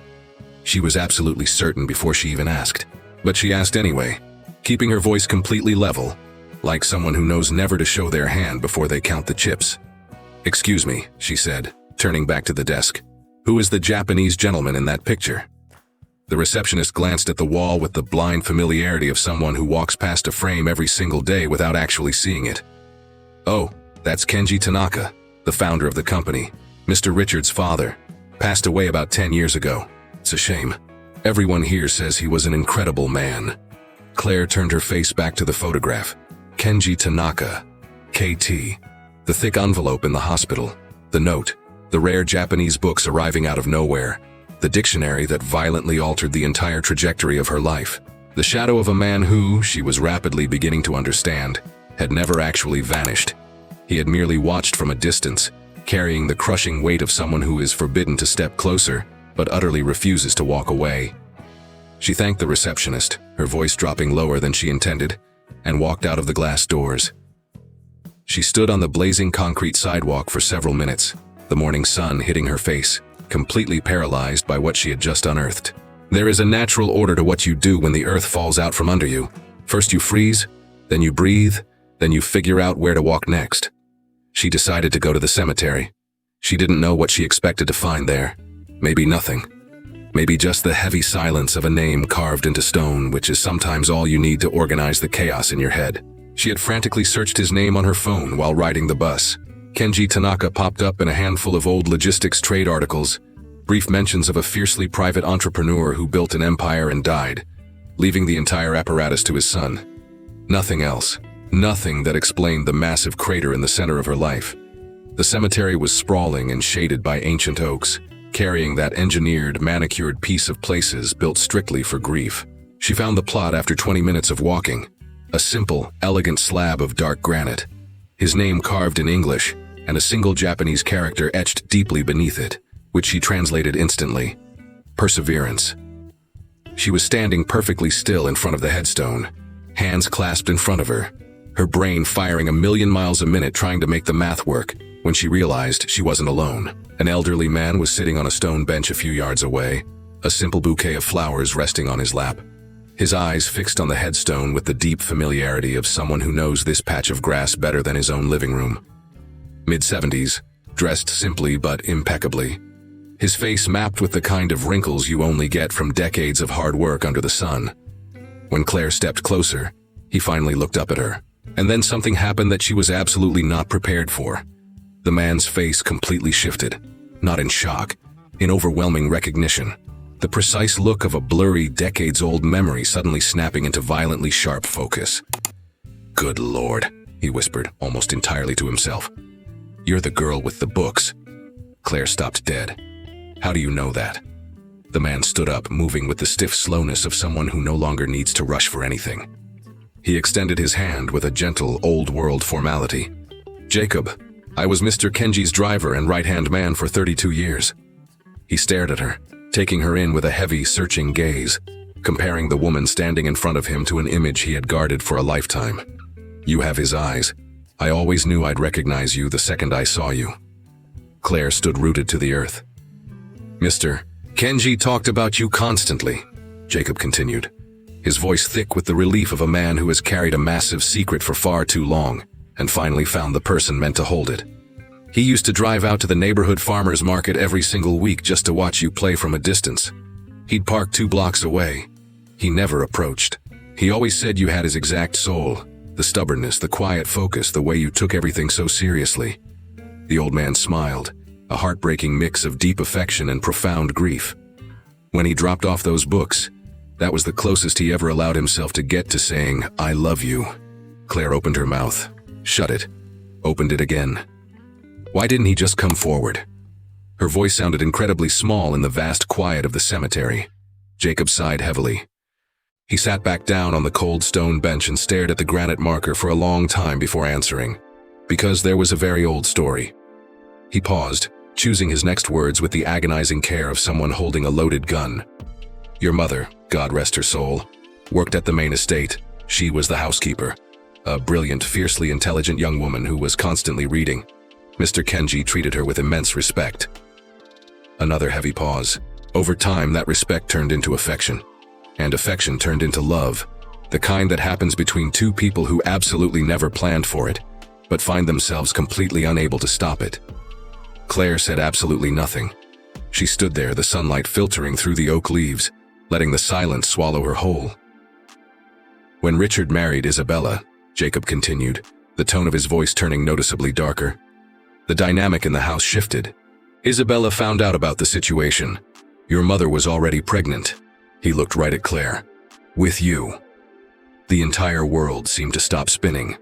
She was absolutely certain before she even asked. But she asked anyway, keeping her voice completely level, like someone who knows never to show their hand before they count the chips. "Excuse me," she said, turning back to the desk. "Who is the Japanese gentleman in that picture?" The receptionist glanced at the wall with the blind familiarity of someone who walks past a frame every single day without actually seeing it. "Oh, that's Kenji Tanaka, the founder of the company, Mr. Richard's father. Passed away about 10 years ago. It's a shame. Everyone here says he was an incredible man." Claire turned her face back to the photograph. Kenji Tanaka, KT. The thick envelope in the hospital, the note, the rare Japanese books arriving out of nowhere, the dictionary that violently altered the entire trajectory of her life, the shadow of a man who, she was rapidly beginning to understand, had never actually vanished. He had merely watched from a distance, carrying the crushing weight of someone who is forbidden to step closer, but utterly refuses to walk away. She thanked the receptionist, her voice dropping lower than she intended, and walked out of the glass doors. She stood on the blazing concrete sidewalk for several minutes, the morning sun hitting her face, completely paralyzed by what she had just unearthed. There is a natural order to what you do when the earth falls out from under you. First you freeze, then you breathe, then you figure out where to walk next. She decided to go to the cemetery. She didn't know what she expected to find there. Maybe nothing. Maybe just the heavy silence of a name carved into stone, which is sometimes all you need to organize the chaos in your head. She had frantically searched his name on her phone while riding the bus. Kenji Tanaka popped up in a handful of old logistics trade articles, brief mentions of a fiercely private entrepreneur who built an empire and died, leaving the entire apparatus to his son. Nothing else. Nothing that explained the massive crater in the center of her life. The cemetery was sprawling and shaded by ancient oaks, carrying that engineered, manicured piece of places built strictly for grief. She found the plot after 20 minutes of walking, A simple, elegant slab of dark granite. His name carved in English, and a single Japanese character etched deeply beneath it, which she translated instantly. Perseverance. She was standing perfectly still in front of the headstone, hands clasped in front of her, her brain firing 1,000,000 miles a minute trying to make the math work, when she realized she wasn't alone. An elderly man was sitting on a stone bench a few yards away, a simple bouquet of flowers resting on his lap. His eyes fixed on the headstone with the deep familiarity of someone who knows this patch of grass better than his own living room. Mid-70s, dressed simply but impeccably. His face mapped with the kind of wrinkles you only get from decades of hard work under the sun. When Claire stepped closer, he finally looked up at her. And then something happened that she was absolutely not prepared for. The man's face completely shifted, not in shock, in overwhelming recognition. The precise look of a blurry, decades-old memory suddenly snapping into violently sharp focus. "Good Lord," he whispered, almost entirely to himself. "You're the girl with the books." Claire stopped dead. "How do you know that?" The man stood up, moving with the stiff slowness of someone who no longer needs to rush for anything. He extended his hand with a gentle, old-world formality. "Jacob, I was Mr. Kenji's driver and right-hand man for 32 years. He stared at her, taking her in with a heavy, searching gaze, comparing the woman standing in front of him to an image he had guarded for a lifetime. "You have his eyes. I always knew I'd recognize you the second I saw you." Claire stood rooted to the earth. "Mr. Kenji talked about you constantly," Jacob continued, his voice thick with the relief of a man who has carried a massive secret for far too long and finally found the person meant to hold it. "He used to drive out to the neighborhood farmer's market every single week just to watch you play from a distance. He'd park 2 blocks away. He never approached. He always said you had his exact soul, the stubbornness, the quiet focus, the way you took everything so seriously." The old man smiled, a heartbreaking mix of deep affection and profound grief. When he dropped off those books, that was the closest he ever allowed himself to get to saying, "I love you." Claire opened her mouth, shut it, opened it again. Why didn't he just come forward? Her voice sounded incredibly small in the vast quiet of the cemetery. Jacob sighed heavily. He sat back down on the cold stone bench and stared at the granite marker for a long time before answering, because there was a very old story. He paused, choosing his next words with the agonizing care of someone holding a loaded gun. "Your mother, God rest her soul, worked at the main estate. She was the housekeeper, a brilliant, fiercely intelligent young woman who was constantly reading. Mr. Kenji treated her with immense respect." Another heavy pause. Over time, that respect turned into affection. And affection turned into love, the kind that happens between two people who absolutely never planned for it, but find themselves completely unable to stop it. Claire said absolutely nothing. She stood there, the sunlight filtering through the oak leaves, letting the silence swallow her whole. "When Richard married Isabella," Jacob continued, the tone of his voice turning noticeably darker, "the dynamic in the house shifted. Isabella found out about the situation. Your mother was already pregnant." He looked right at Claire. "With you." The entire world seemed to stop spinning.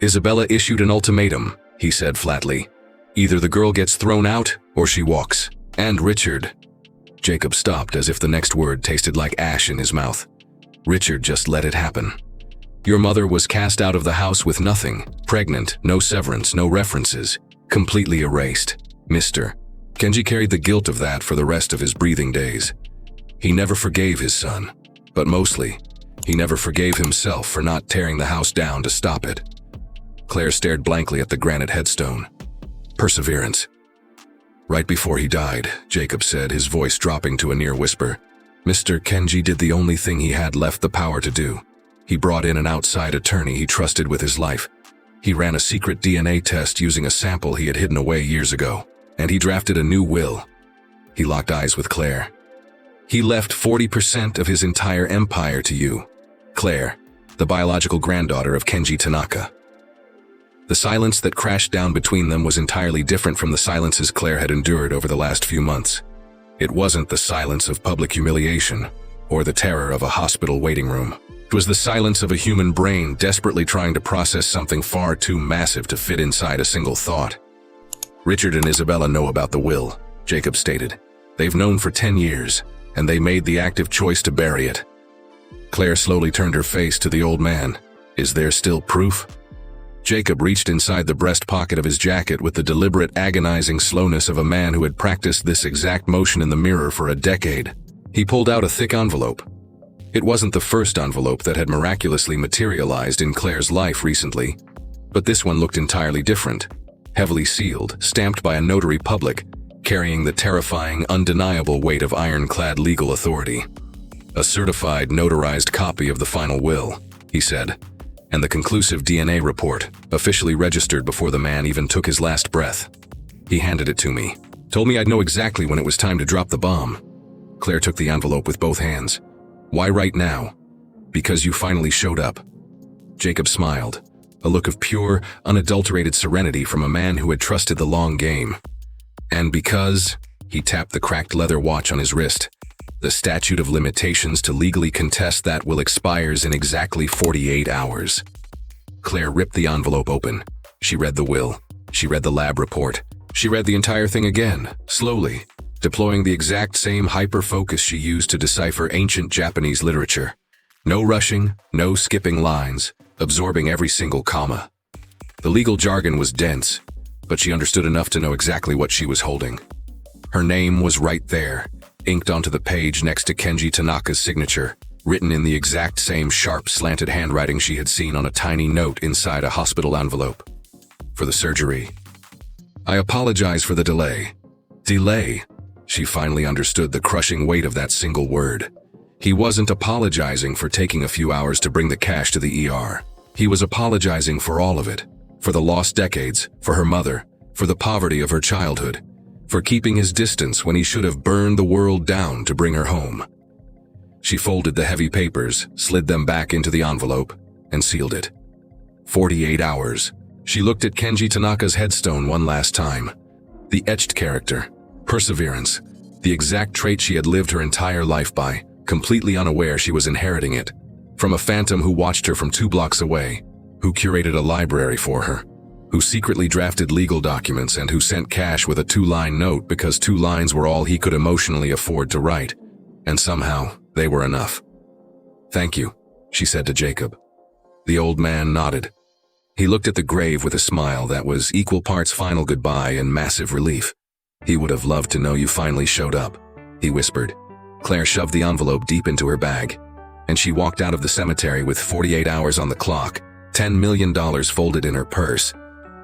"Isabella issued an ultimatum," he said flatly. "Either the girl gets thrown out, or she walks. And Richard—" Jacob stopped as if the next word tasted like ash in his mouth. "Richard just let it happen. Your mother was cast out of the house with nothing, pregnant, no severance, no references, completely erased. Mr. Kenji carried the guilt of that for the rest of his breathing days. He never forgave his son, but mostly, he never forgave himself for not tearing the house down to stop it." Claire stared blankly at the granite headstone. "Perseverance." "Right before he died," Jacob said, his voice dropping to a near whisper, "Mr. Kenji did the only thing he had left the power to do. He brought in an outside attorney he trusted with his life. He ran a secret DNA test using a sample he had hidden away years ago, and he drafted a new will." He locked eyes with Claire. "He left 40% of his entire empire to you, Claire, the biological granddaughter of Kenji Tanaka." The silence that crashed down between them was entirely different from the silences Claire had endured over the last few months. It wasn't the silence of public humiliation or the terror of a hospital waiting room. It was the silence of a human brain desperately trying to process something far too massive to fit inside a single thought. "Richard and Isabella know about the will," Jacob stated. "They've known for 10 years, and they made the active choice to bury it." Claire slowly turned her face to the old man. Is there still proof? Jacob reached inside the breast pocket of his jacket with the deliberate, agonizing slowness of a man who had practiced this exact motion in the mirror for a decade. He pulled out a thick envelope. It wasn't the first envelope that had miraculously materialized in Claire's life recently, but this one looked entirely different. Heavily sealed, stamped by a notary public, carrying the terrifying, undeniable weight of ironclad legal authority. A certified, notarized copy of the final will, he said, and the conclusive DNA report, officially registered before the man even took his last breath. He handed it to me, told me I'd know exactly when it was time to drop the bomb. Claire took the envelope with both hands. Why right now? Because you finally showed up. Jacob smiled, a look of pure, unadulterated serenity from a man who had trusted the long game. And because, he tapped the cracked leather watch on his wrist, the statute of limitations to legally contest that will expires in exactly 48 hours. Claire ripped the envelope open. She read the will. She read the lab report. She read the entire thing again, slowly, deploying the exact same hyper-focus she used to decipher ancient Japanese literature. No rushing, no skipping lines, absorbing every single comma. The legal jargon was dense, but she understood enough to know exactly what she was holding. Her name was right there, inked onto the page next to Kenji Tanaka's signature, written in the exact same sharp, slanted handwriting she had seen on a tiny note inside a hospital envelope. For the surgery. I apologize for the delay. Delay. She finally understood the crushing weight of that single word. He wasn't apologizing for taking a few hours to bring the cash to the ER. He was apologizing for all of it. For the lost decades, for her mother, for the poverty of her childhood, for keeping his distance when he should have burned the world down to bring her home. She folded the heavy papers, slid them back into the envelope, and sealed it. 48 hours. She looked at Kenji Tanaka's headstone one last time. The etched character, perseverance, the exact trait she had lived her entire life by, completely unaware she was inheriting it. From a phantom who watched her from 2 blocks away, who curated a library for her, who secretly drafted legal documents and who sent cash with a 2-line note because 2 lines were all he could emotionally afford to write, and somehow they were enough. Thank you, she said to Jacob. The old man nodded. He looked at the grave with a smile that was equal parts final goodbye and massive relief. He would have loved to know you finally showed up, he whispered. Claire shoved the envelope deep into her bag, and she walked out of the cemetery with 48 hours on the clock, $10 million folded in her purse,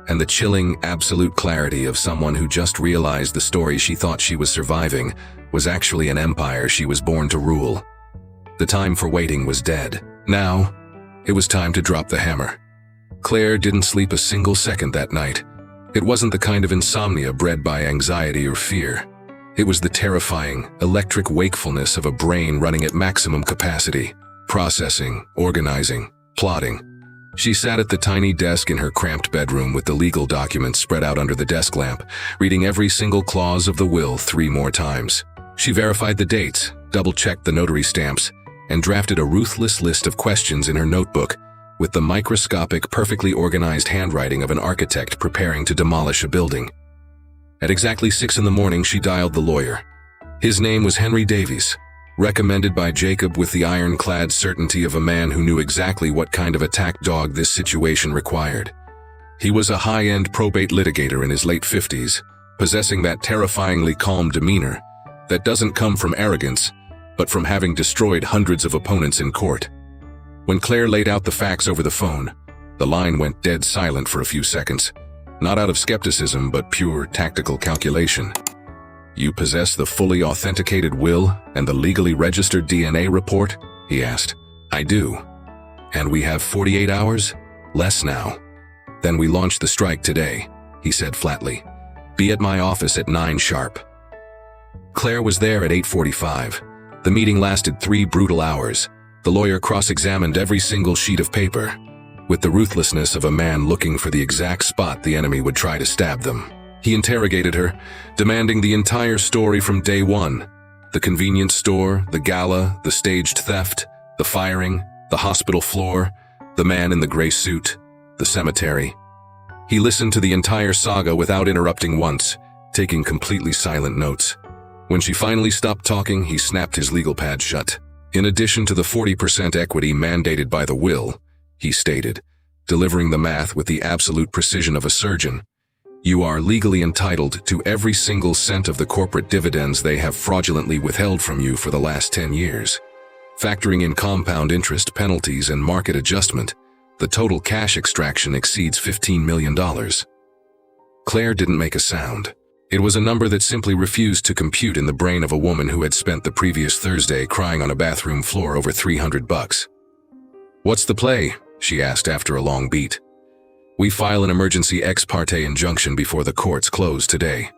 and the chilling, absolute clarity of someone who just realized the story she thought she was surviving was actually an empire she was born to rule. The time for waiting was dead. Now, it was time to drop the hammer. Claire didn't sleep a single second that night. It wasn't the kind of insomnia bred by anxiety or fear. It was the terrifying, electric wakefulness of a brain running at maximum capacity, processing, organizing, plotting. She sat at the tiny desk in her cramped bedroom with the legal documents spread out under the desk lamp, reading every single clause of the will 3 more times. She verified the dates, double-checked the notary stamps, and drafted a ruthless list of questions in her notebook, with the microscopic, perfectly organized handwriting of an architect preparing to demolish a building. At exactly 6 in the morning, she dialed the lawyer. His name was Henry Davies, recommended by Jacob with the ironclad certainty of a man who knew exactly what kind of attack dog this situation required. He was a high-end probate litigator in his late 50s, possessing that terrifyingly calm demeanor that doesn't come from arrogance, but from having destroyed hundreds of opponents in court. When Claire laid out the facts over the phone, the line went dead silent for a few seconds, not out of skepticism but pure tactical calculation. You possess the fully authenticated will and the legally registered DNA report? He asked. I do. And we have 48 hours? Less now. Then we launch the strike today, he said flatly. Be at my office at 9 sharp. Claire was there at 8:45. The meeting lasted 3 brutal hours. The lawyer cross-examined every single sheet of paper, with the ruthlessness of a man looking for the exact spot the enemy would try to stab them. He interrogated her, demanding the entire story from day one. The convenience store, the gala, the staged theft, the firing, the hospital floor, the man in the gray suit, the cemetery. He listened to the entire saga without interrupting once, taking completely silent notes. When she finally stopped talking, he snapped his legal pad shut. In addition to the 40% equity mandated by the will, he stated, delivering the math with the absolute precision of a surgeon, you are legally entitled to every single cent of the corporate dividends they have fraudulently withheld from you for the last 10 years. Factoring in compound interest, penalties, and market adjustment, the total cash extraction exceeds $15 million. Claire didn't make a sound. It was a number that simply refused to compute in the brain of a woman who had spent the previous Thursday crying on a bathroom floor over $300. "What's the play?" she asked after a long beat. "We file an emergency ex parte injunction before the courts close today.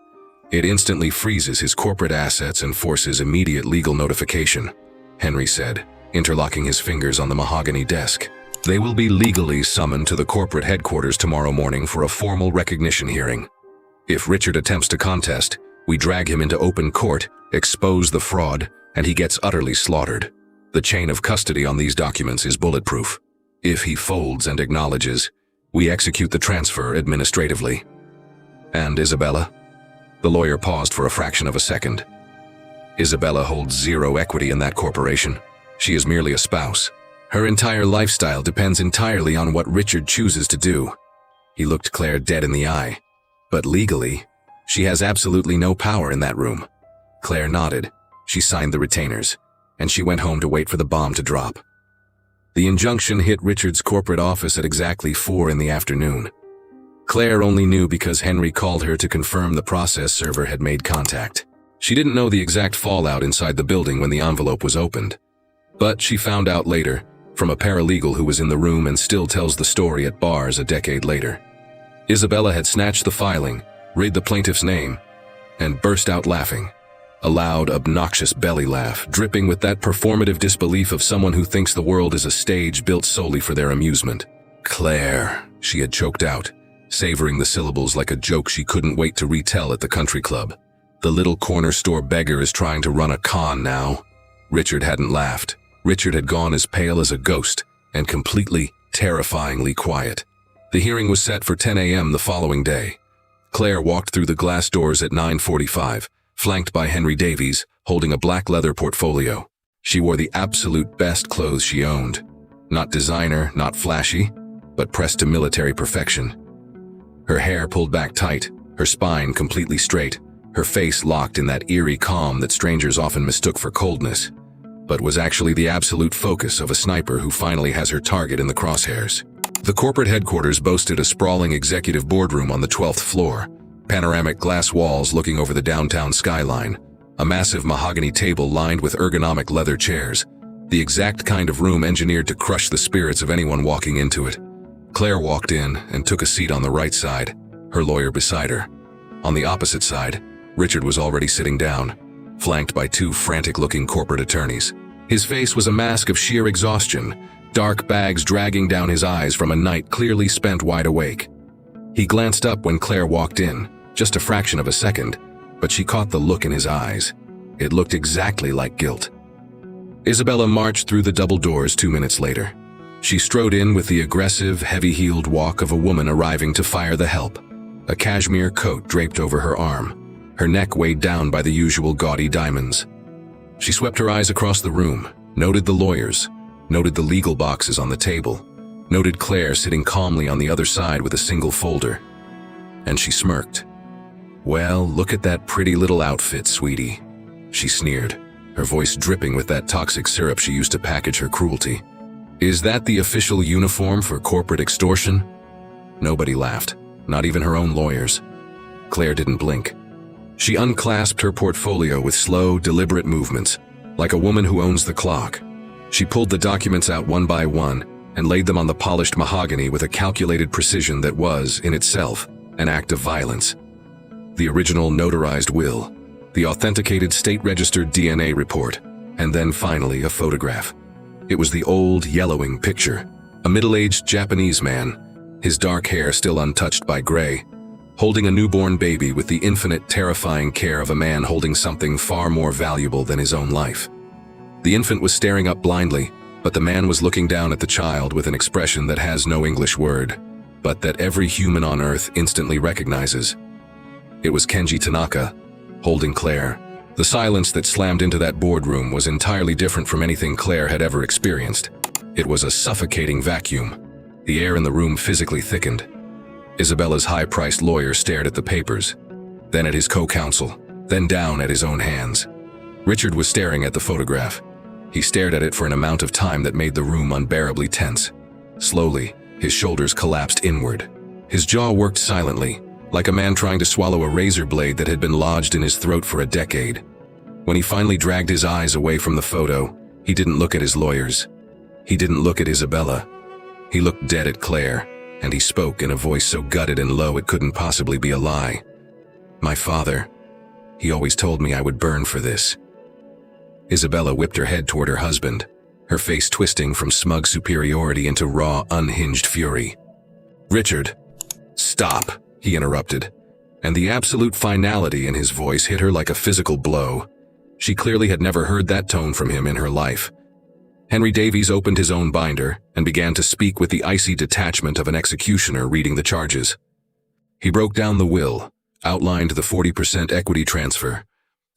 It instantly freezes his corporate assets and forces immediate legal notification," Henry said, interlocking his fingers on the mahogany desk. "They will be legally summoned to the corporate headquarters tomorrow morning for a formal recognition hearing. If Richard attempts to contest, we drag him into open court, expose the fraud, and he gets utterly slaughtered. The chain of custody on these documents is bulletproof. If he folds and acknowledges, we execute the transfer administratively." "And Isabella?" The lawyer paused for a fraction of a second. "Isabella holds zero equity in that corporation. She is merely a spouse. Her entire lifestyle depends entirely on what Richard chooses to do." He looked Claire dead in the eye. "But legally, she has absolutely no power in that room." Claire nodded. She signed the retainers, and she went home to wait for the bomb to drop. The injunction hit Richard's corporate office at exactly 4 in the afternoon. Claire only knew because Henry called her to confirm the process server had made contact. She didn't know the exact fallout inside the building when the envelope was opened. But she found out later, from a paralegal who was in the room and still tells the story at bars a decade later. Isabella had snatched the filing, read the plaintiff's name, and burst out laughing. A loud, obnoxious belly laugh, dripping with that performative disbelief of someone who thinks the world is a stage built solely for their amusement. "Claire," she had choked out, savoring the syllables like a joke she couldn't wait to retell at the country club. "The little corner store beggar is trying to run a con now." Richard hadn't laughed. Richard had gone as pale as a ghost, and completely, terrifyingly quiet. The hearing was set for 10 a.m. the following day. Claire walked through the glass doors at 9:45, flanked by Henry Davies, holding a black leather portfolio. She wore the absolute best clothes she owned. Not designer, not flashy, but pressed to military perfection. Her hair pulled back tight, her spine completely straight, her face locked in that eerie calm that strangers often mistook for coldness, but was actually the absolute focus of a sniper who finally has her target in the crosshairs. The corporate headquarters boasted a sprawling executive boardroom on the 12th floor, panoramic glass walls looking over the downtown skyline, a massive mahogany table lined with ergonomic leather chairs, the exact kind of room engineered to crush the spirits of anyone walking into it. Claire walked in and took a seat on the right side, her lawyer beside her. On the opposite side, Richard was already sitting down, flanked by 2 frantic-looking corporate attorneys. His face was a mask of sheer exhaustion, dark bags dragging down his eyes from a night clearly spent wide awake. He glanced up when Claire walked in, just a fraction of a second, but she caught the look in his eyes. It looked exactly like guilt. Isabella marched through the double doors 2 minutes later. She strode in with the aggressive, heavy-heeled walk of a woman arriving to fire the help, a cashmere coat draped over her arm, her neck weighed down by the usual gaudy diamonds. She swept her eyes across the room, noted the lawyers, noted the legal boxes on the table, noted Claire sitting calmly on the other side with a single folder. And she smirked. "Well, look at that pretty little outfit, sweetie," she sneered, her voice dripping with that toxic syrup she used to package her cruelty. "Is that the official uniform for corporate extortion?" Nobody laughed, not even her own lawyers. Claire didn't blink. She unclasped her portfolio with slow, deliberate movements, like a woman who owns the clock. She pulled the documents out one by one and laid them on the polished mahogany with a calculated precision that was, in itself, an act of violence. The original notarized will, the authenticated state-registered DNA report, and then finally a photograph. It was the old, yellowing picture, a middle-aged Japanese man, his dark hair still untouched by gray, holding a newborn baby with the infinite, terrifying care of a man holding something far more valuable than his own life. The infant was staring up blindly, but the man was looking down at the child with an expression that has no English word, but that every human on Earth instantly recognizes. It was Kenji Tanaka, holding Claire, The silence that slammed into that boardroom was entirely different from anything Claire had ever experienced. It was a suffocating vacuum. The air in the room physically thickened. Isabella's high-priced lawyer stared at the papers, then at his co-counsel, then down at his own hands. Richard was staring at the photograph. He stared at it for an amount of time that made the room unbearably tense. Slowly, his shoulders collapsed inward. His jaw worked silently, like a man trying to swallow a razor blade that had been lodged in his throat for a decade. When he finally dragged his eyes away from the photo, he didn't look at his lawyers. He didn't look at Isabella. He looked dead at Claire, and he spoke in a voice so gutted and low it couldn't possibly be a lie. "My father. He always told me I would burn for this." Isabella whipped her head toward her husband, her face twisting from smug superiority into raw, unhinged fury. "Richard, stop," he interrupted, and the absolute finality in his voice hit her like a physical blow. She clearly had never heard that tone from him in her life. Henry Davies opened his own binder and began to speak with the icy detachment of an executioner reading the charges. He broke down the will, outlined the 40% equity transfer,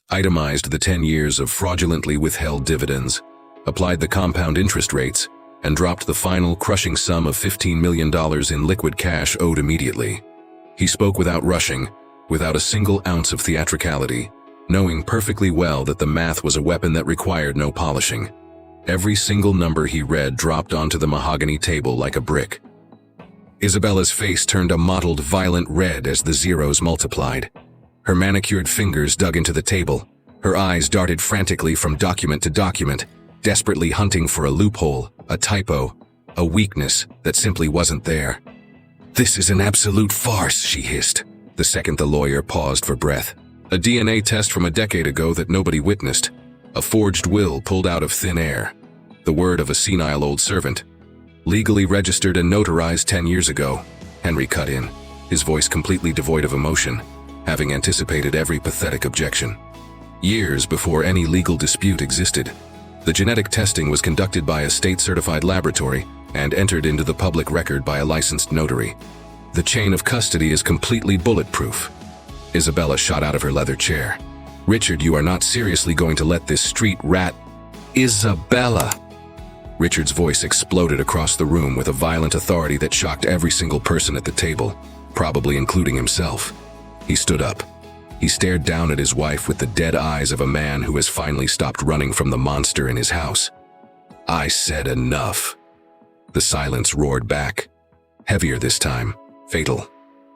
itemized the 10 years of fraudulently withheld dividends, applied the compound interest rates, and dropped the final crushing sum of $15 million in liquid cash owed immediately. He spoke without rushing, without a single ounce of theatricality, knowing perfectly well that the math was a weapon that required no polishing. Every single number he read dropped onto the mahogany table like a brick. Isabella's face turned a mottled, violent red as the zeros multiplied. Her manicured fingers dug into the table. Her eyes darted frantically from document to document, desperately hunting for a loophole, a typo, a weakness that simply wasn't there. "This is an absolute farce," she hissed, the second the lawyer paused for breath. "A DNA test from a decade ago that nobody witnessed. A forged will pulled out of thin air. The word of a senile old servant. Legally registered and notarized 10 years ago," Henry cut in, his voice completely devoid of emotion, having anticipated every pathetic objection. "Years before any legal dispute existed. The genetic testing was conducted by a state-certified laboratory and entered into the public record by a licensed notary. The chain of custody is completely bulletproof." Isabella shot out of her leather chair. "Richard, you are not seriously going to let this street rat—" "Isabella!" Richard's voice exploded across the room with a violent authority that shocked every single person at the table, probably including himself. He stood up. He stared down at his wife with the dead eyes of a man who has finally stopped running from the monster in his house. "I said enough." The silence roared back, heavier this time, fatal.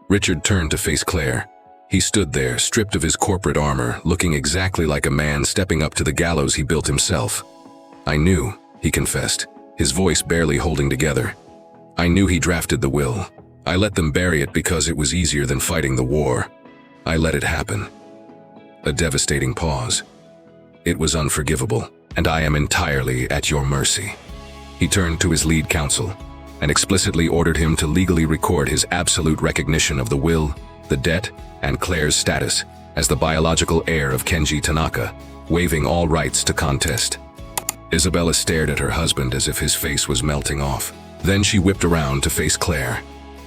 Richard turned to face Claire. He stood there, stripped of his corporate armor, looking exactly like a man stepping up to the gallows he built himself. "I knew," he confessed, his voice barely holding together. "I knew he drafted the will. I let them bury it because it was easier than fighting the war. I let it happen." A devastating pause. "It was unforgivable, and I am entirely at your mercy." He turned to his lead counsel and explicitly ordered him to legally record his absolute recognition of the will, the debt, and Claire's status as the biological heir of Kenji Tanaka, waiving all rights to contest. Isabella stared at her husband as if his face was melting off. Then she whipped around to face Claire,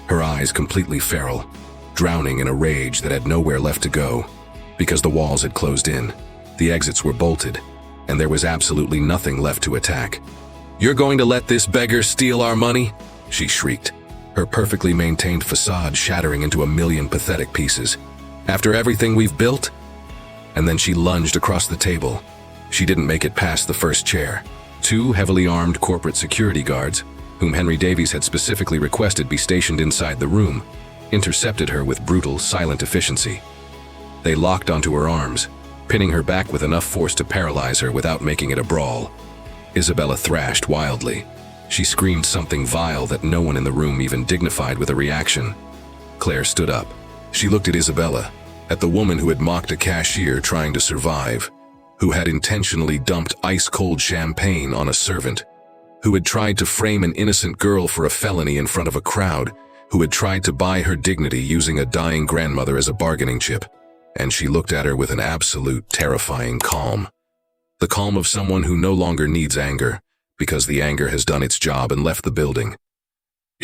her eyes completely feral, drowning in a rage that had nowhere left to go, because the walls had closed in, the exits were bolted, and there was absolutely nothing left to attack. "You're going to let this beggar steal our money?" she shrieked, her perfectly maintained facade shattering into a million pathetic pieces. "After everything we've built?" And then she lunged across the table. She didn't make it past the first chair. Two heavily armed corporate security guards, whom Henry Davies had specifically requested be stationed inside the room, intercepted her with brutal, silent efficiency. They locked onto her arms, pinning her back with enough force to paralyze her without making it a brawl. Isabella thrashed wildly. She screamed something vile that no one in the room even dignified with a reaction. Claire stood up. She looked at Isabella, at the woman who had mocked a cashier trying to survive, who had intentionally dumped ice-cold champagne on a servant, who had tried to frame an innocent girl for a felony in front of a crowd, who had tried to buy her dignity using a dying grandmother as a bargaining chip. And she looked at her with an absolute, terrifying calm. The calm of someone who no longer needs anger, because the anger has done its job and left the building.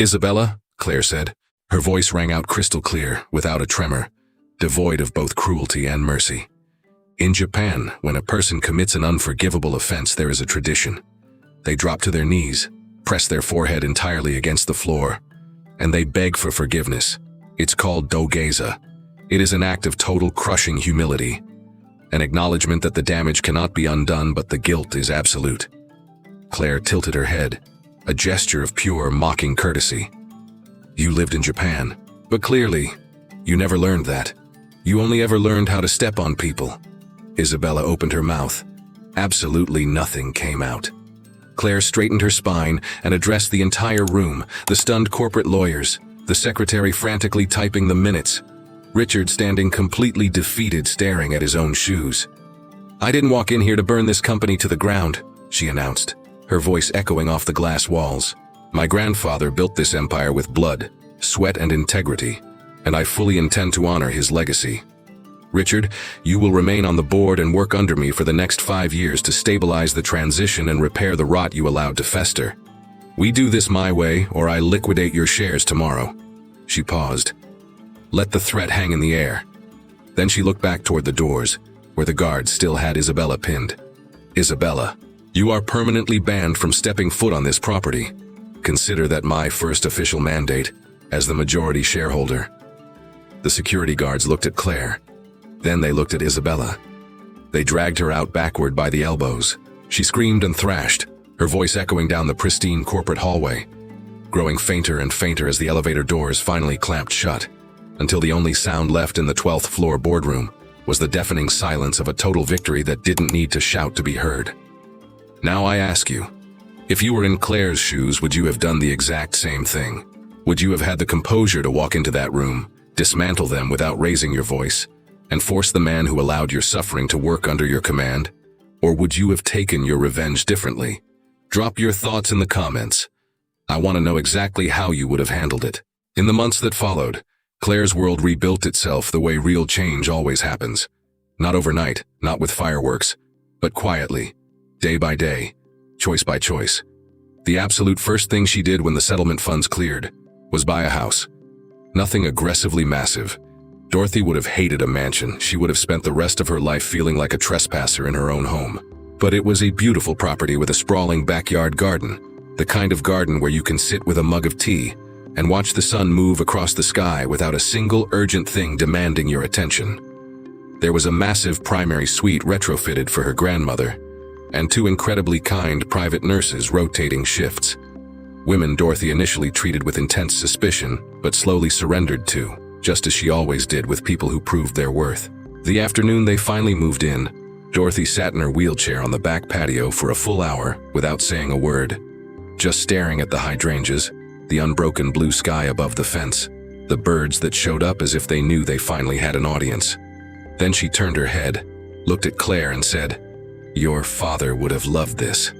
"Isabella," Claire said. Her voice rang out crystal clear, without a tremor, devoid of both cruelty and mercy. In Japan, when a person commits an unforgivable offense, there is a tradition. They drop to their knees, press their forehead entirely against the floor, and they beg for forgiveness. It's called dogeza. It is an act of total crushing humility, an acknowledgement that the damage cannot be undone but the guilt is absolute. Claire tilted her head, a gesture of pure, mocking courtesy. You lived in Japan, but clearly, you never learned that. You only ever learned how to step on people. Isabella opened her mouth. Absolutely nothing came out. Claire straightened her spine and addressed the entire room, the stunned corporate lawyers, the secretary frantically typing the minutes, Richard standing completely defeated staring at his own shoes. I didn't walk in here to burn this company to the ground, she announced, her voice echoing off the glass walls. My grandfather built this empire with blood, sweat, and integrity, and I fully intend to honor his legacy. Richard, you will remain on the board and work under me for the next 5 years to stabilize the transition and repair the rot you allowed to fester. We do this my way, or I liquidate your shares tomorrow. She paused. Let the threat hang in the air. Then she looked back toward the doors, where the guards still had Isabella pinned. Isabella, you are permanently banned from stepping foot on this property. Consider that my first official mandate, as the majority shareholder. The security guards looked at Claire. Then they looked at Isabella. They dragged her out backward by the elbows. She screamed and thrashed, her voice echoing down the pristine corporate hallway, growing fainter and fainter as the elevator doors finally clamped shut, until the only sound left in the 12th floor boardroom was the deafening silence of a total victory that didn't need to shout to be heard. Now I ask you, if you were in Claire's shoes, would you have done the exact same thing? Would you have had the composure to walk into that room, dismantle them without raising your voice, and force the man who allowed your suffering to work under your command? Or would you have taken your revenge differently? Drop your thoughts in the comments. I want to know exactly how you would have handled it. In the months that followed, Claire's world rebuilt itself the way real change always happens. Not overnight, not with fireworks, but quietly, day by day, choice by choice. The absolute first thing she did when the settlement funds cleared was buy a house. Nothing aggressively massive. Dorothy would have hated a mansion. She would have spent the rest of her life feeling like a trespasser in her own home. But it was a beautiful property with a sprawling backyard garden, the kind of garden where you can sit with a mug of tea and watch the sun move across the sky without a single urgent thing demanding your attention. There was a massive primary suite retrofitted for her grandmother, and 2 incredibly kind private nurses rotating shifts. Women Dorothy initially treated with intense suspicion, but slowly surrendered to, just as she always did with people who proved their worth. The afternoon they finally moved in, Dorothy sat in her wheelchair on the back patio for a full hour without saying a word, just staring at the hydrangeas, the unbroken blue sky above the fence, the birds that showed up as if they knew they finally had an audience. Then she turned her head, looked at Claire and said, "Your father would have loved this."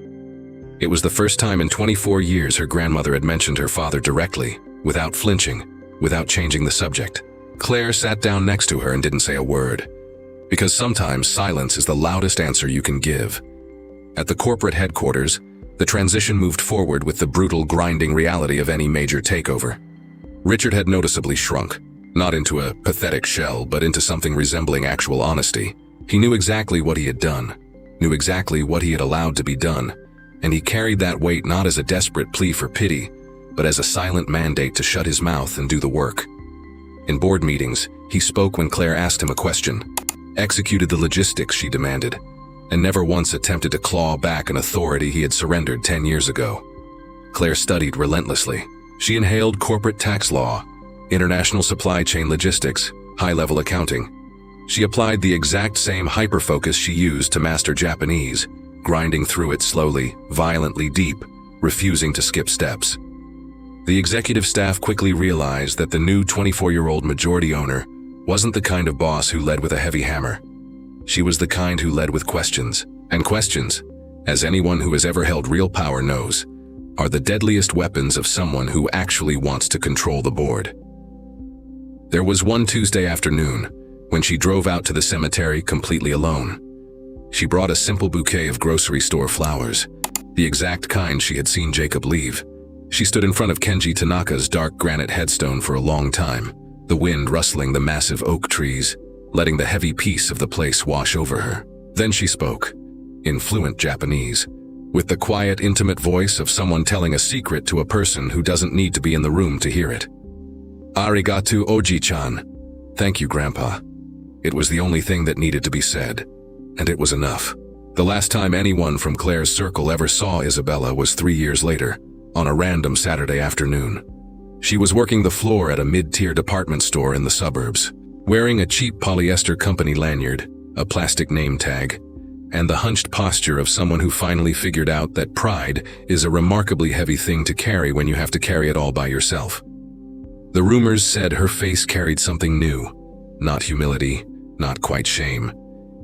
It was the first time in 24 years her grandmother had mentioned her father directly, without flinching, without changing the subject. Claire sat down next to her and didn't say a word, because sometimes silence is the loudest answer you can give. At the corporate headquarters, the transition moved forward with the brutal, grinding reality of any major takeover. Richard had noticeably shrunk, not into a pathetic shell, but into something resembling actual honesty. He knew exactly what he had done, knew exactly what he had allowed to be done, and he carried that weight not as a desperate plea for pity, but as a silent mandate to shut his mouth and do the work. In board meetings, he spoke when Claire asked him a question, executed the logistics she demanded, and never once attempted to claw back an authority he had surrendered 10 years ago. Claire studied relentlessly. She inhaled corporate tax law, international supply chain logistics, high-level accounting. She applied the exact same hyper-focus she used to master Japanese, grinding through it slowly, violently deep, refusing to skip steps. The executive staff quickly realized that the new 24-year-old majority owner wasn't the kind of boss who led with a heavy hammer. She was the kind who led with questions, and questions, as anyone who has ever held real power knows, are the deadliest weapons of someone who actually wants to control the board. There was one Tuesday afternoon when she drove out to the cemetery completely alone. She brought a simple bouquet of grocery store flowers, the exact kind she had seen Jacob leave. She stood in front of Kenji Tanaka's dark granite headstone for a long time, the wind rustling the massive oak trees, letting the heavy peace of the place wash over her. Then she spoke, in fluent Japanese, with the quiet, intimate voice of someone telling a secret to a person who doesn't need to be in the room to hear it. "Arigato, Oji-chan." Thank you, Grandpa. It was the only thing that needed to be said, and it was enough. The last time anyone from Claire's circle ever saw Isabella was 3 years later, on a random Saturday afternoon. She was working the floor at a mid-tier department store in the suburbs, wearing a cheap polyester company lanyard, a plastic name tag, and the hunched posture of someone who finally figured out that pride is a remarkably heavy thing to carry when you have to carry it all by yourself. The rumors said her face carried something new, not humility, not quite shame.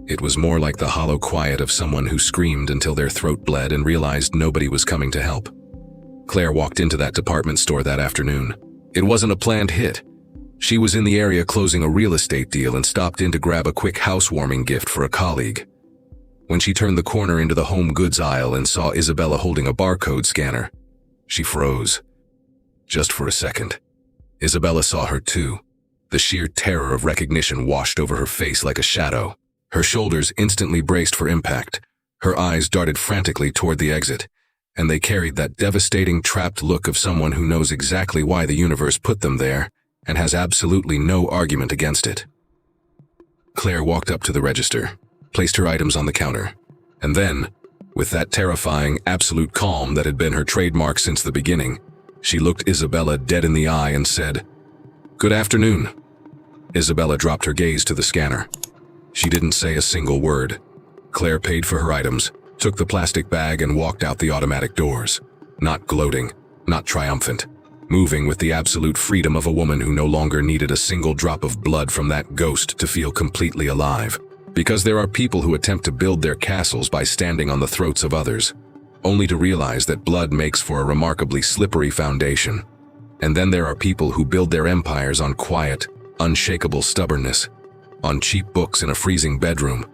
It was more like the hollow quiet of someone who screamed until their throat bled and realized nobody was coming to help. Claire walked into that department store that afternoon. It wasn't a planned hit. She was in the area closing a real estate deal and stopped in to grab a quick housewarming gift for a colleague. When she turned the corner into the home goods aisle and saw Isabella holding a barcode scanner, she froze. Just for a second. Isabella saw her too. The sheer terror of recognition washed over her face like a shadow. Her shoulders instantly braced for impact. Her eyes darted frantically toward the exit, and they carried that devastating, trapped look of someone who knows exactly why the universe put them there and has absolutely no argument against it. Claire walked up to the register, placed her items on the counter, and then, with that terrifying, absolute calm that had been her trademark since the beginning, she looked Isabella dead in the eye and said, "Good afternoon." Isabella dropped her gaze to the scanner. She didn't say a single word. Claire paid for her items, took the plastic bag and walked out the automatic doors. Not gloating, not triumphant, moving with the absolute freedom of a woman who no longer needed a single drop of blood from that ghost to feel completely alive. Because there are people who attempt to build their castles by standing on the throats of others, only to realize that blood makes for a remarkably slippery foundation. And then there are people who build their empires on quiet, unshakable stubbornness, on cheap books in a freezing bedroom,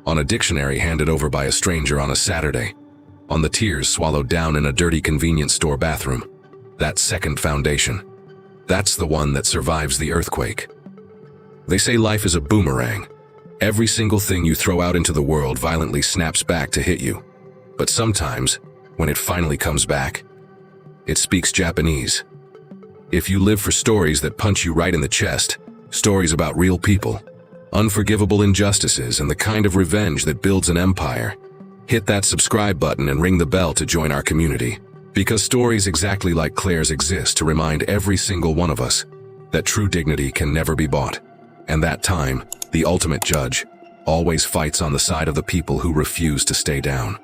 on a dictionary handed over by a stranger on a Saturday, on the tears swallowed down in a dirty convenience store bathroom. That second foundation. That's the one that survives the earthquake. They say life is a boomerang. Every single thing you throw out into the world violently snaps back to hit you. But sometimes, when it finally comes back, it speaks Japanese. If you live for stories that punch you right in the chest, stories about real people, unforgivable injustices, and the kind of revenge that builds an empire, hit that subscribe button and ring the bell to join our community. Because stories exactly like Claire's exist to remind every single one of us that true dignity can never be bought, and that time, the ultimate judge, always fights on the side of the people who refuse to stay down.